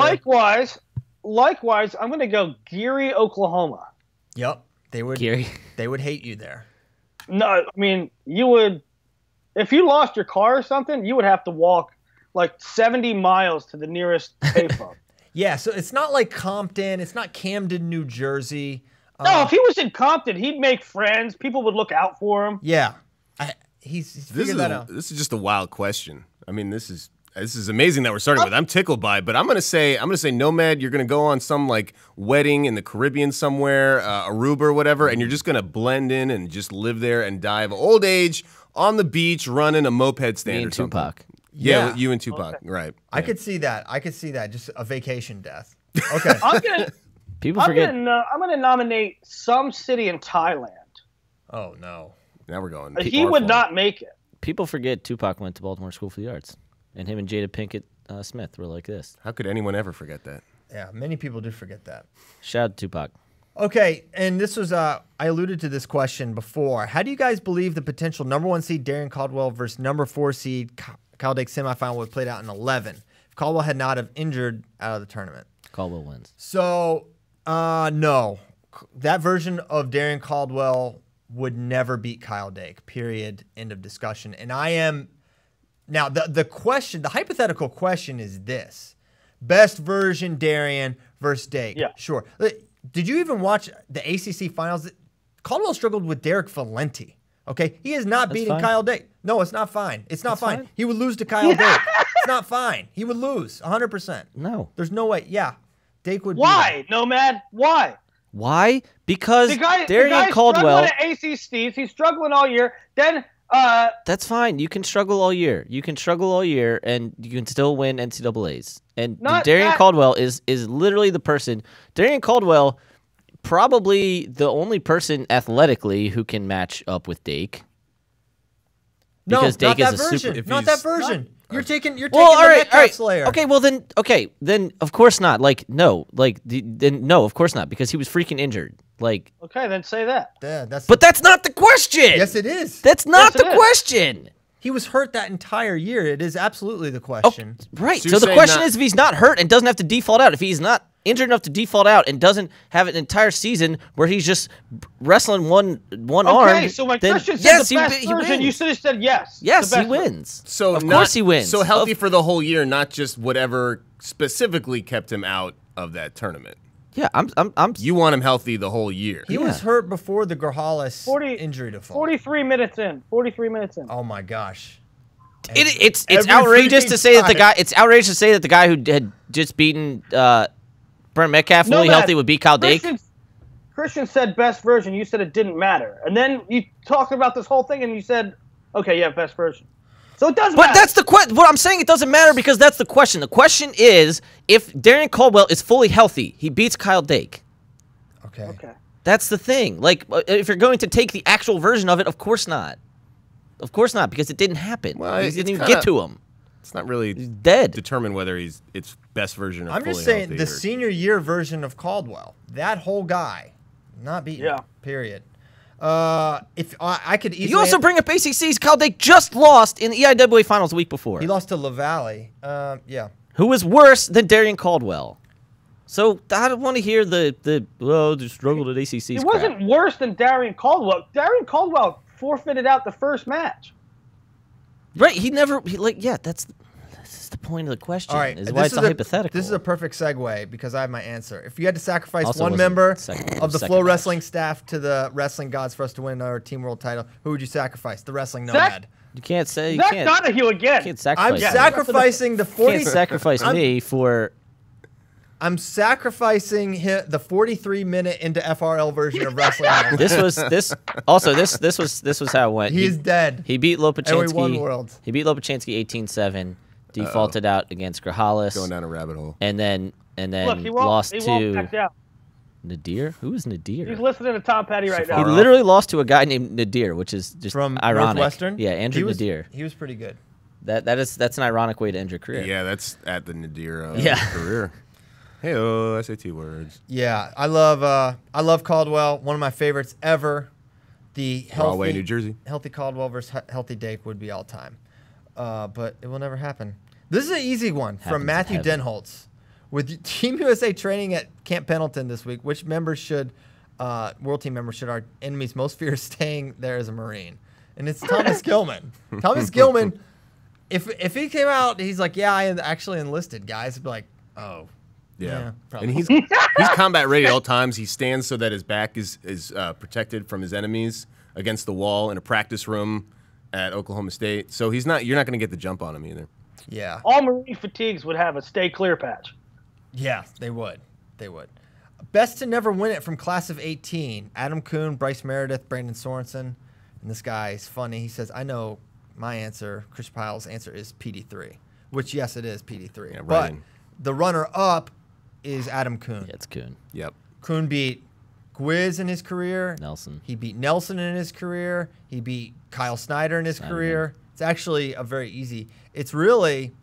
Likewise, I'm going to go Geary, Oklahoma. Yep, they would. Geary. They would hate you there. No, I mean you would. If you lost your car or something, you would have to walk like 70 miles to the nearest payphone. Yeah, so it's not like Compton. It's not Camden, New Jersey. No, if he was in Compton, he'd make friends. People would look out for him. Yeah, he's figured that out. This is just a wild question. I mean, this is amazing that we're starting with. I'm tickled by it, but I'm gonna say Nomad. You're gonna go on some like wedding in the Caribbean somewhere, Aruba or whatever, and you're just gonna blend in and just live there and die of old age on the beach, running a moped stand or something. Tupac. Yeah, you and Tupac, right? I could see that. Just a vacation death. Okay. People forget. I'm gonna nominate some city in Thailand. Oh no. Now we're going. He would not make it. People forget Tupac went to Baltimore School for the Arts, and him and Jada Pinkett Smith were like this. How could anyone ever forget that? Yeah, many people do forget that. Shout out to Tupac. Okay, and this was I alluded to this question before. How do you guys believe the potential #1 seed Darren Caldwell versus #4 seed Cal Dake semifinal would have played out in 11 if Caldwell had not have injured out of the tournament? Caldwell wins. So, no. That version of Darren Caldwell would never beat Cael Dake, period, end of discussion. And I am, now the question, the hypothetical question is this. Best version Darren versus Dake. Yeah. Sure. Did you even watch the ACC finals? Caldwell struggled with Derek Valenti. Okay? He is not beating fine. Cael Dake. No, it's not fine. It's not That's fine. fine. He would lose to Cael Dake. It's not fine. He would lose 100%. No. There's no way. Yeah. Dake would beat Why, Nomad? Why? Why? Because The guy's Caldwell. struggling at ACCs. He's struggling all year. Then, That's fine. You can struggle all year. You can struggle all year, and you can still win NCAAs. And Not Darren that- Caldwell is literally the person. Darren Caldwell, probably the only person athletically who can match up with Dake. No, Because Dake not is that a version. super. Not that version. You're taking Well, the all right, Metcalf Slayer. Okay, then of course not. Then no, of course not, because he was freaking injured. Like, okay, then say that. Yeah, that's. but that's not the question. yes, it is. That's not Yes, it the is. question. He was hurt that entire year. It is absolutely the question. Right. So So you're the saying question not- is if he's not hurt and doesn't have to default out, if he's not injured enough to default out and doesn't have an entire season where he's just wrestling one arm. Okay, so when then Christian said yes, the best he version, wins. you should have said yes. Yes, the he best version. wins. So of not- course he wins. So healthy Of- for the whole year, not just whatever specifically kept him out of that tournament. Yeah, I'm You want him healthy the whole year. He was hurt before the Grajales injury default. 43 minutes in. 43 minutes in. Oh my gosh. It's Every outrageous freaking to say that the time. guy. It's outrageous to say that the guy who had just beaten Brent Metcalf fully Nomad, healthy would beat Cael Dake. Christian said best version. You said it didn't matter. And then you talked about this whole thing and you said, okay, yeah, best version. So it does But matter. that's the question. What I'm saying, it doesn't matter because that's the question. The question is if Darren Caldwell is fully healthy, he beats Cael Dake. Okay. That's the thing. Like, if you're going to take the actual version of it, of course not. Of course not, because it didn't happen. Well, He didn't it's even kinda- get to him. It's not really Dead. determine whether it's best version or I'm fully just saying healthy the or- senior year version of Caldwell, that whole guy, not beaten. Yeah. Period. If I could easily. You also bring up ACC's. Cael Dake just lost in the EIWA finals a week before. He lost to LaValle. Yeah. Who was worse than Darren Caldwell. So I don't want to hear the just struggled at ACC's. It wasn't worse than Darren Caldwell. Darren Caldwell forfeited out the first match. Right. That's the point of the question. All right. Is why it's a hypothetical. This is a perfect segue because I have my answer. If you had to sacrifice Also one wasn't member second- of the second Flow match. Wrestling staff to the wrestling gods for us to win our team world title, who would you sasacrifice? The wrestling nomad. You can't say you Zach can't. Donahue again. Can't I'm sacrifice. sacrificing the 40. Can't sacrifice me for. I'm sacrificing the 43-minute into FRL version of wrestling. This was how it went. He's dead. He beat Lopachansky. And we won worlds. He beat Lopachansky 18-7. Defaulted out against Grajales. going down a rabbit hole. And then Look, he won't, lost he won't back to down. Nadir. Who is Nadir? He's listening to Tom Petty right He now. literally lost to a guy named Nadir, which is just From ironic. Northwestern? Yeah, Andrew Nadir. He was pretty good. That's an ironic way to end your career. Yeah, that's at the Nadir Yeah. career. Hey, SAT words. Yeah, I love Caldwell. One of my favorites ever. The Rahway, New Jersey. healthy Caldwell versus healthy Dake would be all time, but it will never happen. This is an easy one Happens from in Matthew heaven. Denholtz. With Team USA training at Camp Pendleton this week, which members should, world team members should our enemies most fear staying there as a Marine? And it's Thomas Gilman. Thomas Gilman, if he came out, he's like, yeah, I actually enlisted, guys. I'd be like, oh. Yeah, probably. and he's combat ready at all times. He stands so that his back is protected from his enemies against the wall in a practice room at Oklahoma State. So you're not going to get the jump on him either. Yeah. All Marine fatigues would have a stay clear patch. Yeah, they would. They would. Best to never win it from class of 18. Adam Kuhn, Bryce Meredith, Brandon Sorensen. And this guy is funny. He says, I know my answer, Chris Pyle's answer is PD3, which, yes, it is PD3. Yeah, right but in. the runner-up is Adam Kuhn. Yeah, it's Kuhn. Yep. Kuhn beat Gwiz in his career. Nelson. He beat Nelson in his career. He beat Cael Snyder in his career. It's actually a very easy. It's really,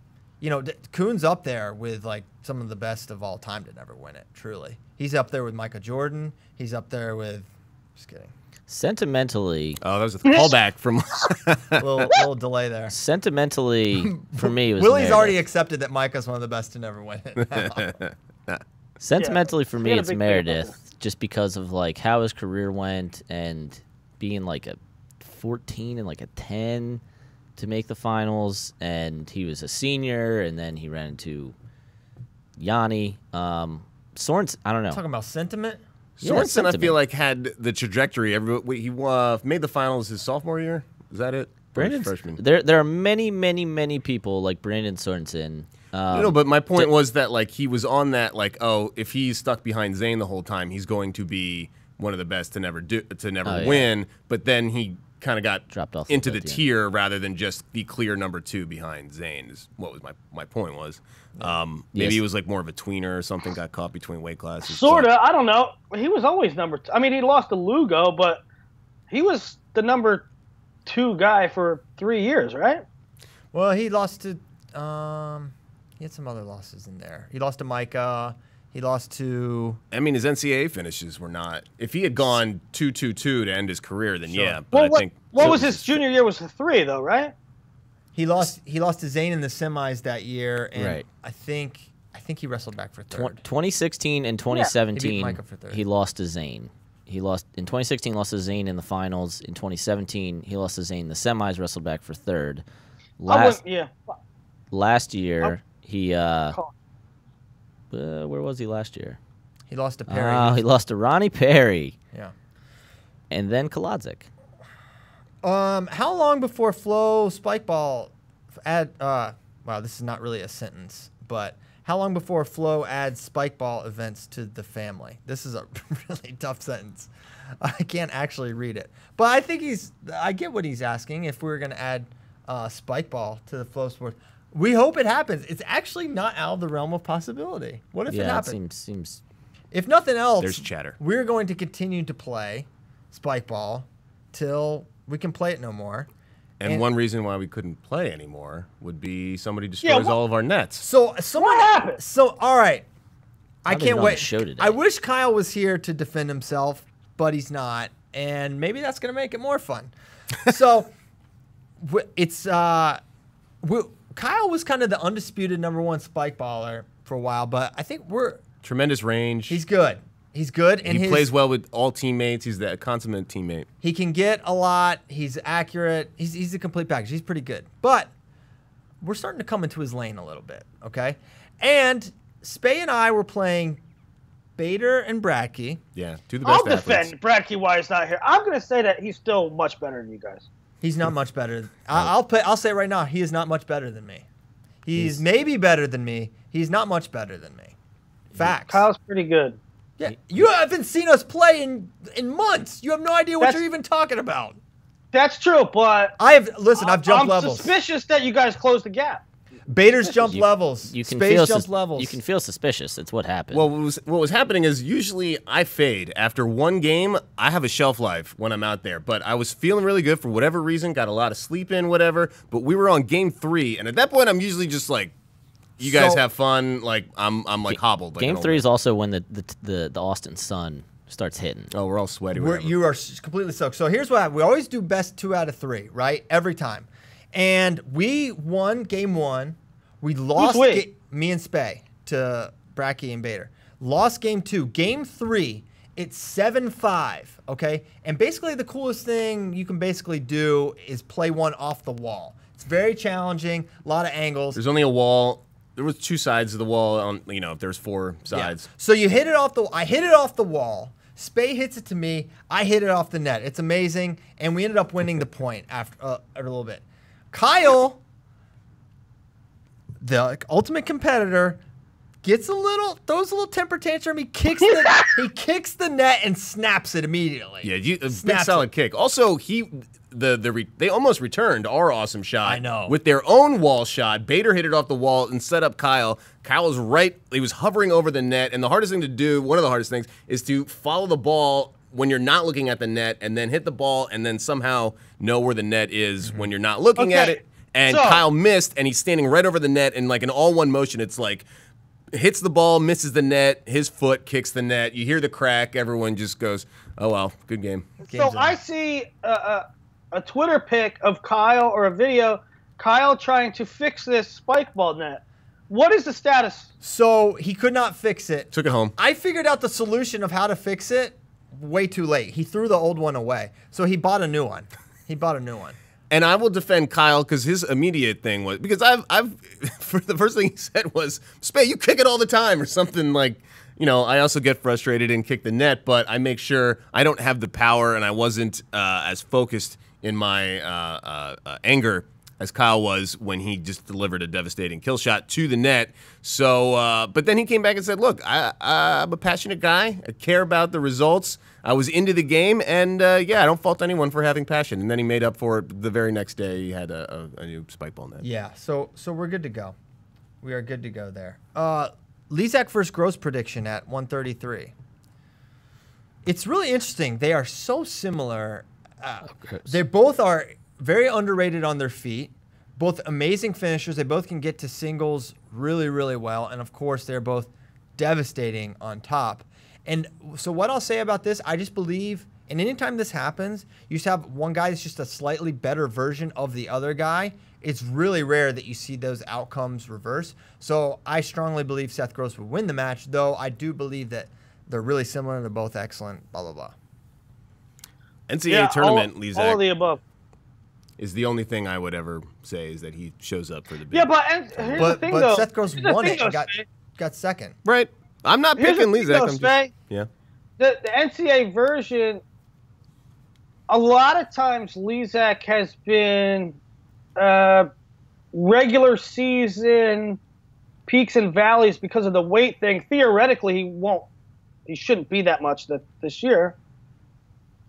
Kuhn's up there with like some of the best of all time to never win it. Truly, he's up there with Michael Jordan. He's up there with. Just kidding. Sentimentally. Oh, that was a callback from. little delay there. Sentimentally, for me, it was Willie's Meredith. already accepted that Micah's one of the best to never win it. Sentimentally, for me, had a it's big fan of Meredith, just because of like how his career went and being like a 14 and like a 10 to make the finals, and he was a senior, and then he ran into Yanni. Sorensen, I don't know. Talking about sentiment. Yeah, Sorensen, I sentiment. feel like, had the trajectory. He made the finals his sophomore year. Is that it? Or his Brandon's, freshman. there are many people like Brandon Sorensen. But my point was that like he was on that like, oh, if he's stuck behind Zane the whole time, he's going to be one of the best to never win. But then he kind of got Dropped off into the the boat, yeah. tier rather than just the clear number 2 behind Zane. Is what was my point was. Maybe Yes. he was like more of a tweener or something. Got caught between weight classes. Sorta. I don't know. He was always number 2. I mean, he lost to Lugo, but he was the number 2 guy for 3 years, right? Well, he lost to. He had some other losses in there. He lost to Micah. He lost to. I mean, his NCAA finishes were not. If he had gone 2-2-2 to end his career, then Sure. yeah. But I think what was his junior year? Was a 3 though, right? He lost to Zane in the semis that year, and Right. I think he wrestled back for third. 2016 and He 2017, beat Micah for third. he lost to Zane. He lost in 2016, lost to Zane in the finals. In 2017, he lost to Zane in the semis, wrestled back for third. Last year, he where was he last year? He lost to Perry. Oh, he lost to Ronnie Perry, Yeah. and then Kaladzik. How long before Flo Spikeball wow, this is not really a sentence, but how long before Flo adds Spikeball events to the family? This is a really tough sentence. I can't actually read it. But I think I get what he's asking if we're going to add Spikeball to the Flo Sports. We hope it happens. It's actually not out of the realm of possibility. What if it Yeah, it happens? seems. If nothing else, There's chatter. we're going to continue to play Spikeball till we can play it no more. And one reason why we couldn't play anymore would be somebody destroys all of our nets. So someone happened? So all right, I Not even can't on wait. the show today. I wish Kyle was here to defend himself, but he's not, and maybe that's gonna make it more fun. So it's Kyle was kind of the undisputed number 1 spike baller for a while, but I think Tremendous range. he's good. He's good, and he plays well with all teammates. He's the consummate teammate. He can get a lot. He's accurate. He's a complete package. He's pretty good. But we're starting to come into his lane a little bit, okay? And Spay and I were playing Bader and Bradkey. Yeah, two of the best I'll athletes. defend Bradkey while he's not here. I'm going to say that he's still much better than you guys. He's not much better. I'll say right now, he is not much better than me. He's maybe better than me. He's not much better than me. Facts. Kyle's pretty good. Yeah, you haven't seen us play in months. You have no idea what That's- you're even talking about. That's true, but I've jumped I'm levels. suspicious that you guys closed the gap. Bader's jumped levels. You can Space feel jumped levels. You can feel suspicious. That's what happened. Well, what was happening is usually I fade. After one game, I have a shelf life when I'm out there. But I was feeling really good for whatever reason, got a lot of sleep in, whatever. But we were on game 3, and at that point, I'm usually just like, you guys So- have fun. Like, I'm like hobbled. Like Game an 3 old is also when the Austin sun starts hitting. man. Oh, we're all sweaty. You are completely soaked. So here's what happened. We always do best 2 out of 3, right? Every time. And we won game 1. We lost me and Spay to Bracky and Bader. Lost game 2. Game 3, it's 7-5, okay? And basically the coolest thing you can basically do is play one off the wall. It's very challenging, a lot of angles. There's only a wall. There was 2 sides of the wall. On if there's 4 sides. So you hit it off I hit it off the wall. Spay hits it to me. I hit it off the net. It's amazing, and we ended up winning the point after a little bit. Kyle, the ultimate competitor, throws a little temper tantrum. He kicks the net and snaps it immediately. Yeah, a big solid kick. Also, they almost returned our awesome shot. I know. With their own wall shot. Bader hit it off the wall and set up Cael. Cael was right. He was hovering over the net, and the hardest thing to do, one of the hardest things, is to follow the ball when you're not looking at the net, and then hit the ball, and then somehow know where the net is when you're not looking at it. And Cael missed, and he's standing right over the net in like an all-one motion. It's like hits the ball, misses the net, his foot kicks the net. You hear the crack. Everyone just goes, "Oh well, good game." So I see a Twitter pic of Cael or a video, Cael trying to fix this Spikeball net. What is the status? So he could not fix it. Took it home. I figured out the solution of how to fix it way too late. He threw the old one away. So he bought a new one. And I will defend Cael because his immediate thing was, because I've for the first thing he said was, "Spay, you kick it all the time," or something like, I also get frustrated and kick the net, but I make sure I don't have the power, and I wasn't as focused in my anger as Cael was when he just delivered a devastating kill shot to the net. So, but then he came back and said, "Look, I'm a passionate guy. I care about the results. I was into the game, and yeah, I don't fault anyone for having passion." And then he made up for it the very next day. He had a new Spikeball net. Yeah, so we're good to go. We are good to go there. Lezak versus Grouss prediction at 133. It's really interesting. They are so similar. They both are very underrated on their feet. Both amazing finishers. They both can get to singles really, really well. And, of course, they're both devastating on top. And so what I'll say about this, I just believe, and anytime this happens, you just have one guy that's just a slightly better version of the other guy. It's really rare that you see those outcomes reverse. So I strongly believe Seth Grouss would win the match, though I do believe that they're really similar. They're both excellent, blah, blah, blah. NCAA tournament, all Lezak, of the above. is the only thing I would ever say is that he shows up for the big. Yeah, but here's the thing, though. Seth Grouss won it and got second. Right. I'm not picking Lezak. Yeah. The NCAA version, a lot of times Lezak has been regular season peaks and valleys because of the weight thing. Theoretically, he shouldn't be that much this year.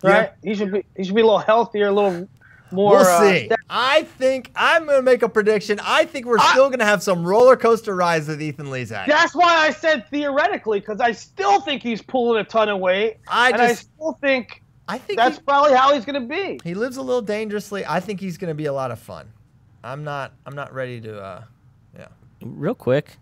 Right? Yeah. He should be a little healthier, a little more. We'll see. I think I'm going to make a prediction. I think we're still going to have some roller coaster rides with Ethan Lezak. That's why I said theoretically, because I still think he's pulling a ton of weight. I still think that's probably how he's going to be. He lives a little dangerously. I think he's going to be a lot of fun. I'm not ready to. Yeah. Real quick,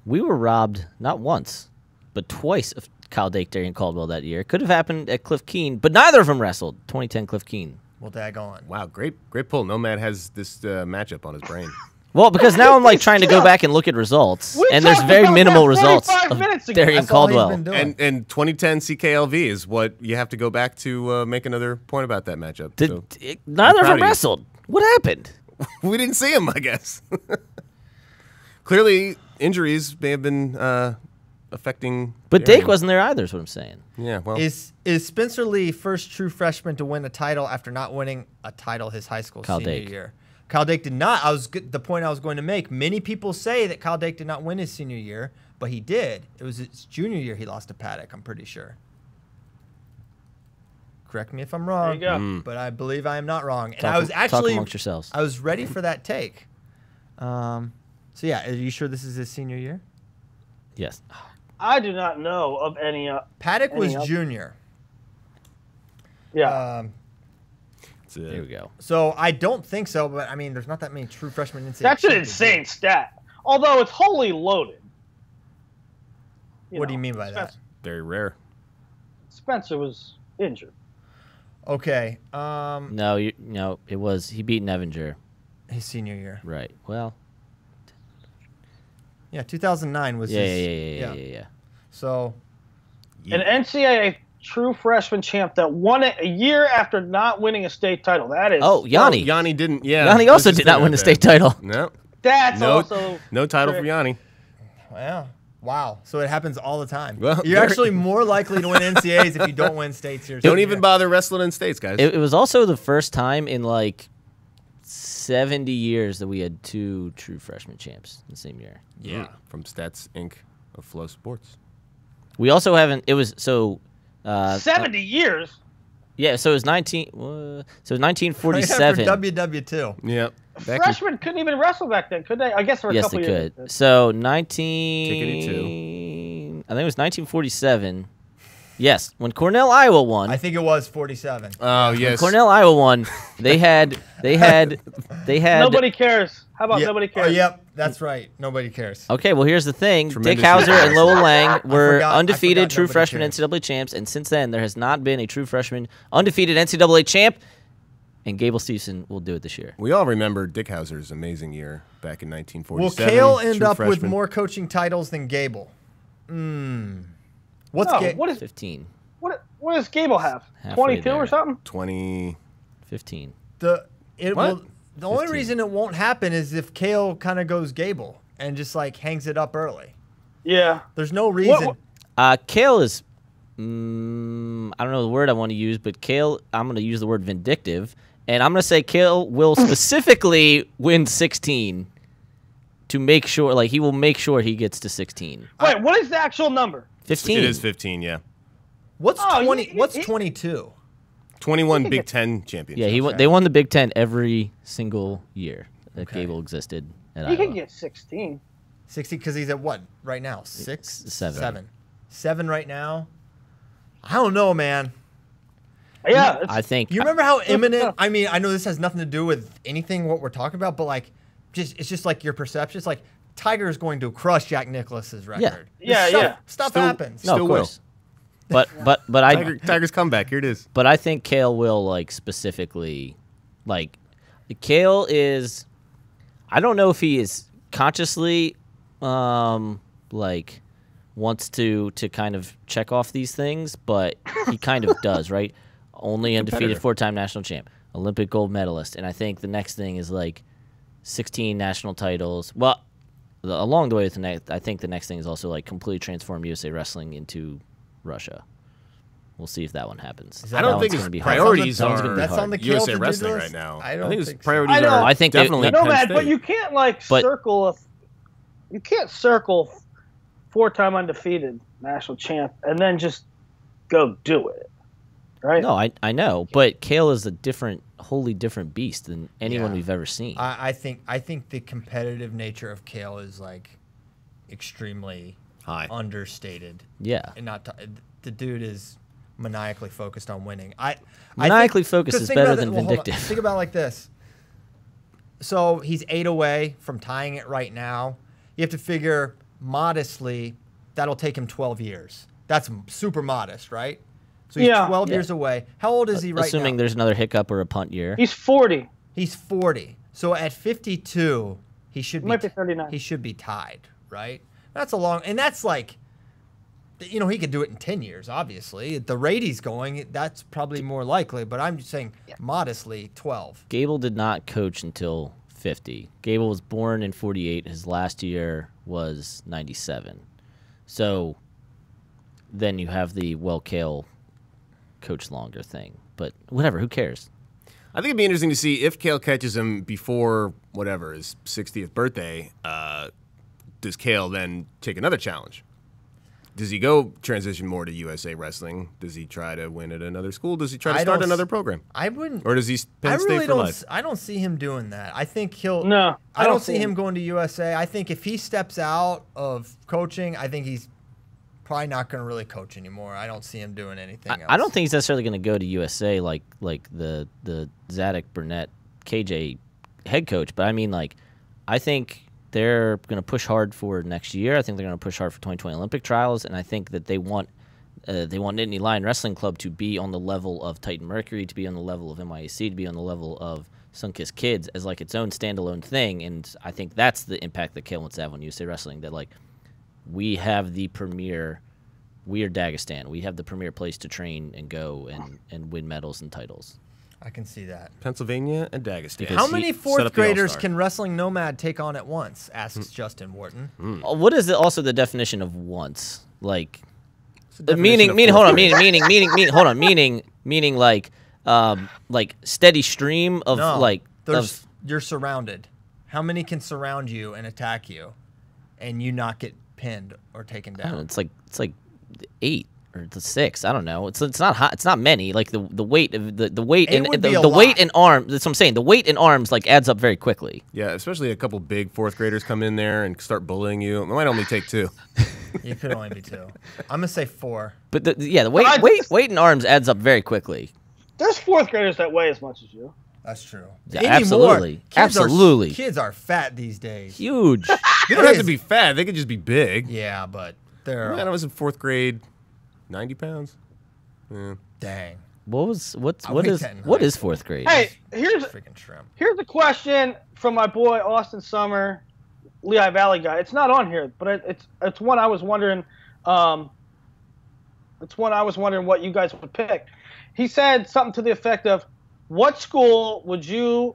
we were robbed not once, but twice of Kyle Dake, Darian Caldwell that year. Could have happened at Cliff Keen, but neither of them wrestled. 2010 Cliff Keen. Well, daggone. Wow, great pull. Nomad has this matchup on his brain. Well, because now I'm like trying to go back and look at results, and there's very minimal results of Darian Caldwell. And 2010 CKLV is what you have to go back to make another point about that matchup. Neither of them wrestled. What happened? We didn't see him, I guess. Clearly, injuries may have been affecting. But Dake wasn't there either, is what I'm saying. Yeah, well. Is Spencer Lee first true freshman to win a title after not winning a title his high school senior year? Kyle Dake did not. The point I was going to make. Many people say that Kyle Dake did not win his senior year, but he did. It was his junior year he lost to Paddock, I'm pretty sure. Correct me if I'm wrong. There you go. But I believe I am not wrong. And talk amongst yourselves. I was ready for that take. So yeah, are you sure this is his senior year? Yes. I do not know of any. Paddock was junior. Yeah. There we go. So I don't think so, but I mean, there's not that many true freshmen in. That's an insane stat. Although it's wholly loaded. What do you mean by that? Very rare. Spencer was injured. Okay. No, it was he beat Nevinger. His senior year. Right. Well. Yeah, 2009 was his. Yeah. So. An NCAA true freshman champ that won it a year after not winning a state title. That is. Oh, Yanni. Yanni didn't. Yeah. Yanni also did not win a state title. No. That's also. No title for Yanni. Wow. So it happens all the time. Well, you're actually more likely to win NCAAs if you don't win states here. Don't even bother wrestling in states, guys. It was also the first time in like 70 years that we had two true freshman champs in the same year. Yeah. From Stats Inc. of Flow Sports. We also haven't. It was so. 70 years. Yeah, so it was 1947. For WW2. Yep. Freshmen couldn't even wrestle back then, could they? I guess for a Yes, couple they years. could. So Tickety I think it was 1947. Yes, when Cornell, Iowa won. I think it was 47. Oh yes. Cornell, Iowa won. They had. Nobody cares. How about nobody cares? Oh, yep, that's right. Nobody cares. Okay, well here's the thing: Tremendous Dick Hauser and Lowell Lang were forgot undefeated true nobody freshman cares. NCAA champs, and since then there has not been a true freshman undefeated NCAA champ. And Gable Stevenson will do it this year. We all remember Dick Hauser's amazing year back in Will 1947. Cael end true up with freshman. more coaching titles than Gable? What's No, Ga- what is 15. what does Gable have? Halfway 22 there. or something? 20? 15. the What? only 15. reason it won't happen is if Cael kind of goes Gable and just like hangs it up early. Yeah. There's no reason. Cael is, I don't know the word I want to use, but Cael, I'm going to use the word vindictive, and I'm going to say Cael will specifically win 16 to make sure, like he will make sure he gets to 16. Wait, what is the actual number? 15. It is 15, yeah. What's Oh, 20? What's he- 22? 21 Big Ten championships. Yeah, they won the Big Ten every single year that Gable existed at He Iowa. could get 16. 60 because he's at what right now? 6, 7. 7 right now. I don't know, man. Yeah. I think. You remember how imminent? I mean, I know this has nothing to do with anything what we're talking about, but like, it's just like your perception. It's like Tiger is going to crush Jack Nicklaus's record. Yeah, Stuff, yeah. Stuff Still- happens. no, still of will. course. But Tiger's comeback. Here it is. But I think Cael will, like, specifically, like, Cael is, I don't know if he is consciously, like, wants to kind of check off these things, but he kind of does, right? Only undefeated Competitor. 4-time national champ, Olympic gold medalist, and I think the next thing is, like, 16 national titles. Well, along the way with the next, I think the next thing is also, like, completely transform USA Wrestling into Russia. We'll see if that one happens. that I don't That think one's his gonna be hard. priorities That one's gonna are be That's hard. on the Cael USA to-do Wrestling list? right now. I don't think his think so. priorities I know. are I think they- definitely No, Penn man, State. but you can't like But- circle you can't circle 4-time undefeated national champ and then just go do it, right? No, I know, but Cael is a wholly different beast than anyone Yeah. we've ever seen. I think the competitive nature of Cael is like extremely High. understated. Yeah. And the dude is maniacally focused on winning. Maniacally focused 'cause is think better about than it- well, hold on. vindictive. Think about it like this. So he's 8 away from tying it right now. You have to figure modestly that'll take him 12 years. That's super modest, right? So he's Yeah. 12 Yeah. years away. How old is he right Assuming now? there's another hiccup or a punt year. He's 40. He's 40. So at 52, he should He might be 39. He should be tied, right? That's a long, and that's like, he could do it in 10 years, obviously. At the rate he's going, that's probably more likely, but I'm just saying modestly 12. Gable did not coach until 50. Gable was born in 48. His last year was 97. So then you have the, Cael coach longer thing. But whatever, who cares? I think it'd be interesting to see if Cael catches him before whatever his 60th birthday. Does Cael then take another challenge? Does he go transition more to USA Wrestling? Does he try to win at another school? Does he try to I start don't another s- program? I wouldn't. Or does he I Penn really State for don't. life? I don't see him doing that. I think he'll. No, I don't see him going to USA. I think if he steps out of coaching, I think he's probably not going to really coach anymore. I don't see him doing anything else. I don't think he's necessarily going to go to USA like the Zadok Burnett KJ head coach, but I mean, like, I think they're going to push hard for next year. I think they're going to push hard for 2020 Olympic trials, and I think that they want Nittany Lion Wrestling Club to be on the level of Titan Mercury, to be on the level of MIAC, to be on the level of Sunkist Kids as like its own standalone thing, and I think that's the impact that Cael wants to have on USA Wrestling. That like we have the premier. We are Dagestan. We have the premier place to train and go and win medals and titles. I can see that. Pennsylvania and Dagestan. Because How he many set fourth up the graders All-Star. can Wrestling Nomad take on at once? Asks Justin Wharton. What is also the definition of once? Like definition of meaning fourth hold on, grade. meaning like steady stream of No, like there's, of you're surrounded. How many can surround you and attack you, and you not get pinned or taken I don't know, down? it's like 8 or it's 6. I don't know. It's not hot. It's not many. Like the weight of the weight and would be a the weight lot. in arms. That's what I'm saying. The weight in arms like adds up very quickly. Yeah, especially a couple big fourth graders come in there and start bullying you. It might only take 2. You could only be 2. I'm gonna say 4. But the weight in arms adds up very quickly. There's fourth graders that weigh as much as you. That's true. Yeah, Anymore, absolutely. Absolutely. Kids are fat these days. Huge. They don't have to be fat. They could just be big. Yeah, but they're Man, I was in 4th grade, 90 pounds. Yeah. dang. What weigh 10 in what high is 4th grade? Hey, here's Freaking shrimp. a question from my boy Austin Summer, Lehigh Valley guy. It's not on here, but it's one I was wondering. It's one I was wondering what you guys would pick. He said something to the effect of, "What school would you,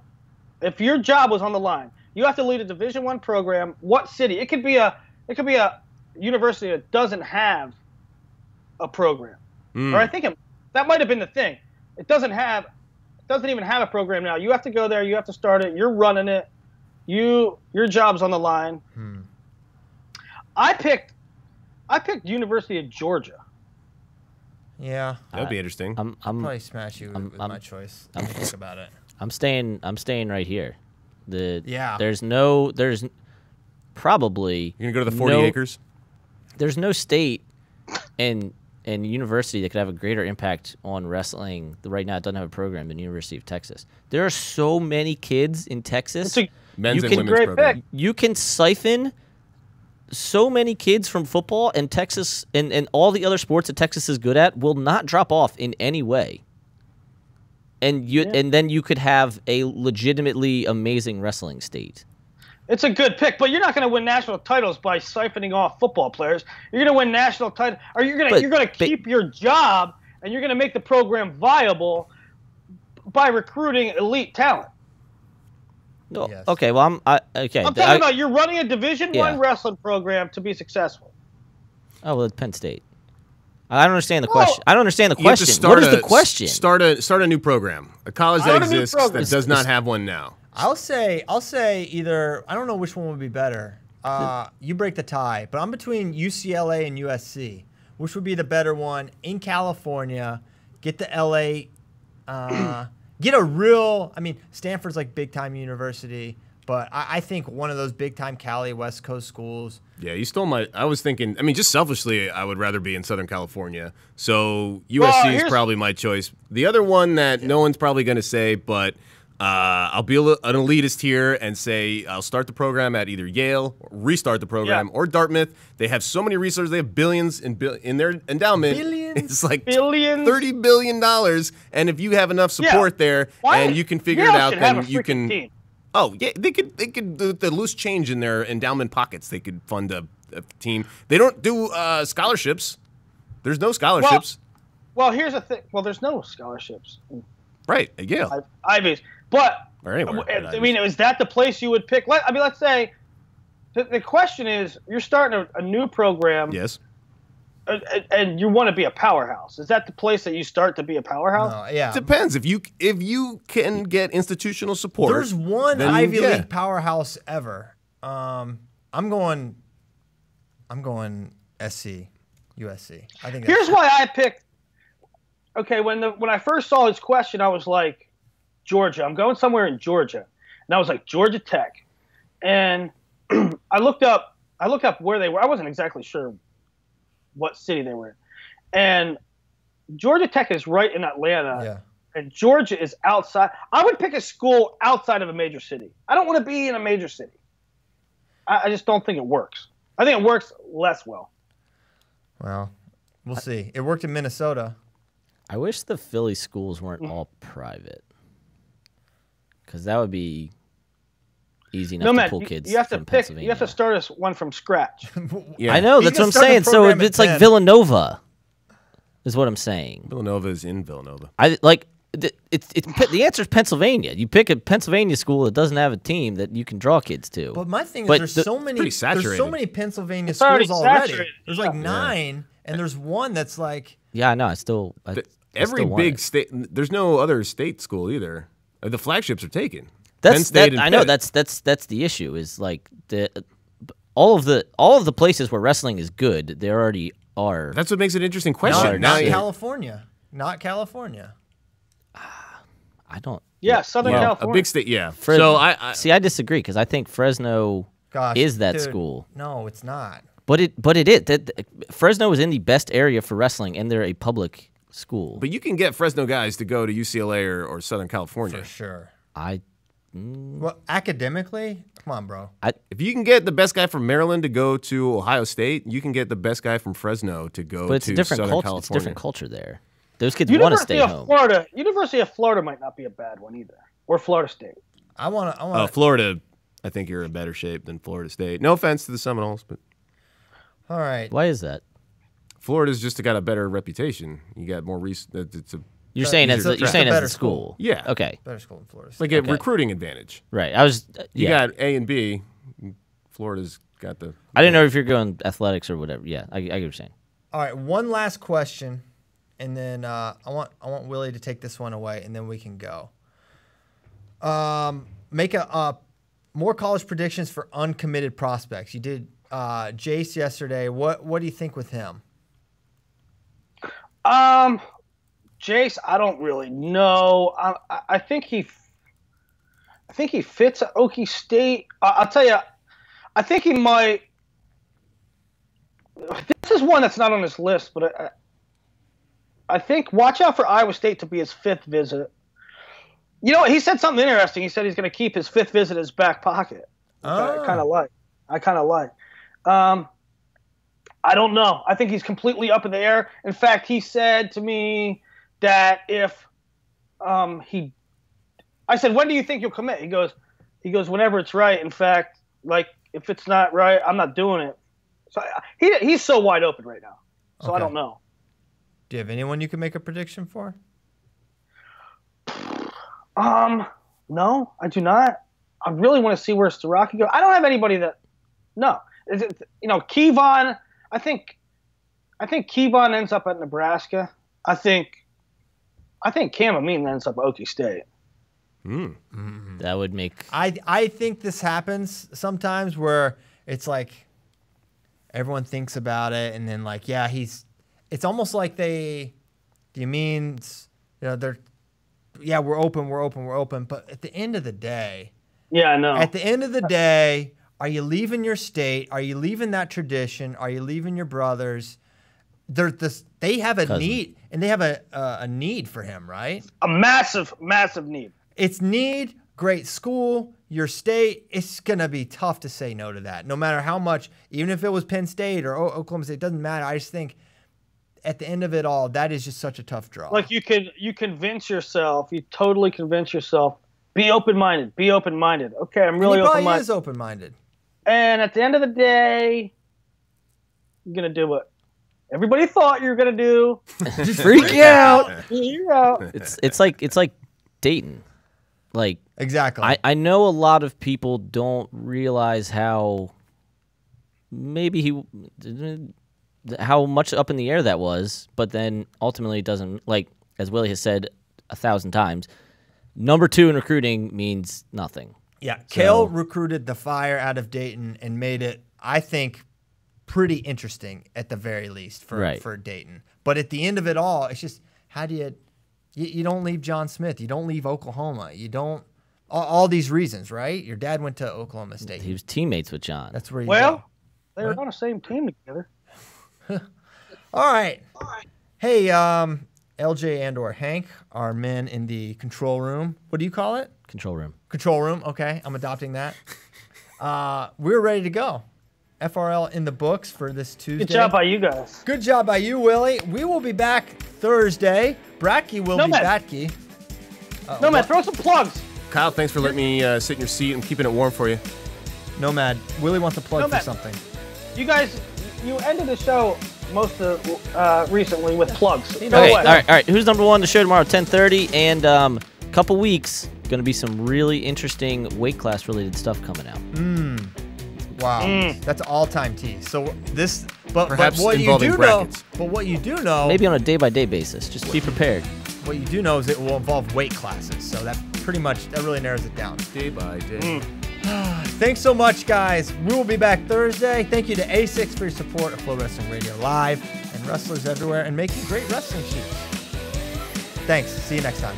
if your job was on the line, you have to lead a Division I program? What city? It could be a university that doesn't have a program, or I think that might have been the thing. It doesn't even have a program now. You have to go there. You have to start it. You're running it. Your job's on the line." I picked University of Georgia. Yeah, That'd be interesting. I'll probably smash you with my choice. I'm think about it. I'm staying right here. Yeah. There's probably You're going to go to the 40 acres? There's no state and university that could have a greater impact on wrestling right now. It doesn't have a program than University of Texas. There are so many kids in Texas. Men's you and can- women's great program. pick. You can siphon so many kids from football, and Texas and all the other sports that Texas is good at will not drop off in any way. And then you could have a legitimately amazing wrestling state. It's a good pick, but you're not going to win national titles by siphoning off football players. You're going to win national titles, or you're going to keep your job, and you're going to make the program viable by recruiting elite talent. No, Yes. okay, well I'm I'm talking about you're running a Division I wrestling program to be successful. Oh, well, it's Penn State. I don't understand the Well, question. I don't understand the You have to question. What is the question? Start a new program. A college that Start a new exists program. that does not have one now. I'll say either. I don't know which one would be better. You break the tie, but I'm between UCLA and USC. Which would be the better one in California? Get the LA. Get a real. I mean, Stanford's like big time university, but I think one of those big time Cali West Coast schools. Yeah, you stole my. I was thinking. I mean, just selfishly, I would rather be in Southern California. So USC is probably my choice. The other one that no one's probably going to say, but I'll be an elitist here and say I'll start the program at either Yale, or restart the program, or Dartmouth. They have so many resources. They have billions in their endowment. Billions? It's like Billions? $30 billion. And if you have enough support there and you can figure it Yale out, should have then a you freaking can. team. Oh yeah, they could the loose change in their endowment pockets. They could fund a team. They don't do scholarships. There's no scholarships. Well, here's the thing. Well, there's no scholarships in Right, at Yale. Ivies, but Or anywhere. I mean, is that the place you would pick? I mean, let's say the question is, you're starting a new program. Yes. And you want to be a powerhouse. Is that the place that you start to be a powerhouse? No, yeah. Depends. If you can get institutional support. There's one then, Ivy yeah. League powerhouse ever. I'm going SC, USC. I think. Here's why I picked. Okay, when I first saw his question, I was like, Georgia. I'm going somewhere in Georgia, and I was like Georgia Tech, and I looked up where they were. I wasn't exactly sure what city they were in, and Georgia Tech is right in Atlanta. Yeah. And Georgia is outside. I would pick a school outside of a major city. I don't want to be in a major city. I just don't think it works. I think it works less well. Well, we'll see. It worked in Minnesota. I wish the Philly schools weren't all private, because that would be easy enough to pull kids you have to from pick. Pennsylvania. You have to start one from scratch. Yeah. I know, You that's can what I'm start the saying. So program at it's like 10. Villanova, is what I'm saying. Villanova is in Villanova. I like the answer is Pennsylvania. You pick a Pennsylvania school that doesn't have a team that you can draw kids to. But my thing is, But there's the- so many. pretty There's saturated. so many Pennsylvania It's already schools already. saturated. There's like 9, and there's one that's like. Yeah, I know. I Every still want big it. state. There's no other state school either. The flagships are taken. Penn That's State that. and I know. Pitt. That's the issue. Is like all of the places where wrestling is good, there already are. That's what makes it an interesting question. Not California. Not California. I don't. Yeah, Southern California. A big state, yeah. So I I disagree because I think Fresno is that dude, school. No, it's not. But it is. Fresno is in the best area for wrestling, and they're a public school. But you can get Fresno guys to go to UCLA or Southern California. For sure. Well, academically, come on, bro. If you can get the best guy from Maryland to go to Ohio State, you can get the best guy from Fresno to go But it's to a different Southern culture. California. It's a different culture there. Those kids want to stay home. University of Florida might not be a bad one either, or Florida State. I want. Florida, I think you're in better shape than Florida State. No offense to the Seminoles, but All right. Why is that? Florida's just got a better reputation. You got more You're saying as it's you're saying a as better a school. Yeah. Okay. Better school in Florida. like a recruiting advantage. Right. I was. You Yeah. got A and B. Florida's got the. I didn't know if you're going athletics or whatever. Yeah. I get what you're saying. All right. One last question, and then I want Willie to take this one away, and then we can go. Make more college predictions for uncommitted prospects. You did Jace yesterday. What do you think with him? Jace, I don't really know. I think he fits at Okie State. I'll tell you, I think he might. This is one that's not on this list, but I think watch out for Iowa State to be his 5th visit. You know what? He said something interesting. He said he's going to keep his 5th visit in his back pocket. I kind of like. I don't know. I think he's completely up in the air. In fact, he said to me that if I said, when do you think you'll commit? He goes, whenever it's right. In fact, like if it's not right, I'm not doing it. So he's so wide open right now. So I don't know. Do you have anyone you can make a prediction for? No, I do not. I really want to see where Starocki goes. I don't have anybody that. No, Kevon. I think Kevon ends up at Nebraska. I think Cam Amin ends up at Okie State. That would make. I think this happens sometimes where it's like everyone thinks about it, and then like, yeah, it's almost like they're, yeah, we're open. But at the end of the day, yeah, I know. At the end of the day, are you leaving your state? Are you leaving that tradition? Are you leaving your brothers? They have a need, and they have a need for him, right? A massive, massive need. It's need, great school, your state. It's going to be tough to say no to that, no matter how much, even if it was Penn State or Oklahoma State, it doesn't matter. I just think at the end of it all, that is just such a tough draw. Like you convince yourself, you totally convince yourself, be open-minded. Okay, I'm really open-minded. He probably is open-minded. And at the end of the day, you're going to do what everybody thought you were going to do. Just freak out. Freak out. It's like Dayton. Like exactly. I know a lot of people don't realize how how much up in the air that was, but then ultimately it doesn't, like as Willie has said 1,000 times, number 2 in recruiting means nothing. Yeah, Cael recruited the fire out of Dayton and made it, I think, pretty interesting at the very least for Dayton. But at the end of it all, it's just how do you don't leave John Smith, you don't leave Oklahoma, you don't all these reasons, right? Your dad went to Oklahoma State. He was teammates with John. That's where you go. They were on the same team together. All right. Hey, LJ and/or Hank are men in the control room. What do you call it? Control room. Control room. Okay, I'm adopting that. We're ready to go. FRL in the books for this Tuesday. Good job by you guys. Good job by you, Willie. We will be back Thursday. Bratke will be Batke. Nomad, throw some plugs. Kyle, thanks for letting me sit in your seat and keeping it warm for you. Nomad, Willie wants to plug for something. You guys, you ended the show recently with plugs. Okay, all right. Who's number 1? The show tomorrow, 10:30, and couple weeks. Going to be some really interesting weight class related stuff coming out. Wow, that's all-time tease. So this, but perhaps what you do brackets. what you do know, maybe on a day-by-day basis. Just be prepared. What you do know is it will involve weight classes. So that really narrows it down. Day by day. Thanks so much, guys. We will be back Thursday. Thank you to A6 for your support of Flow Wrestling Radio Live and wrestlers everywhere and making great wrestling shoes. Thanks. See you next time.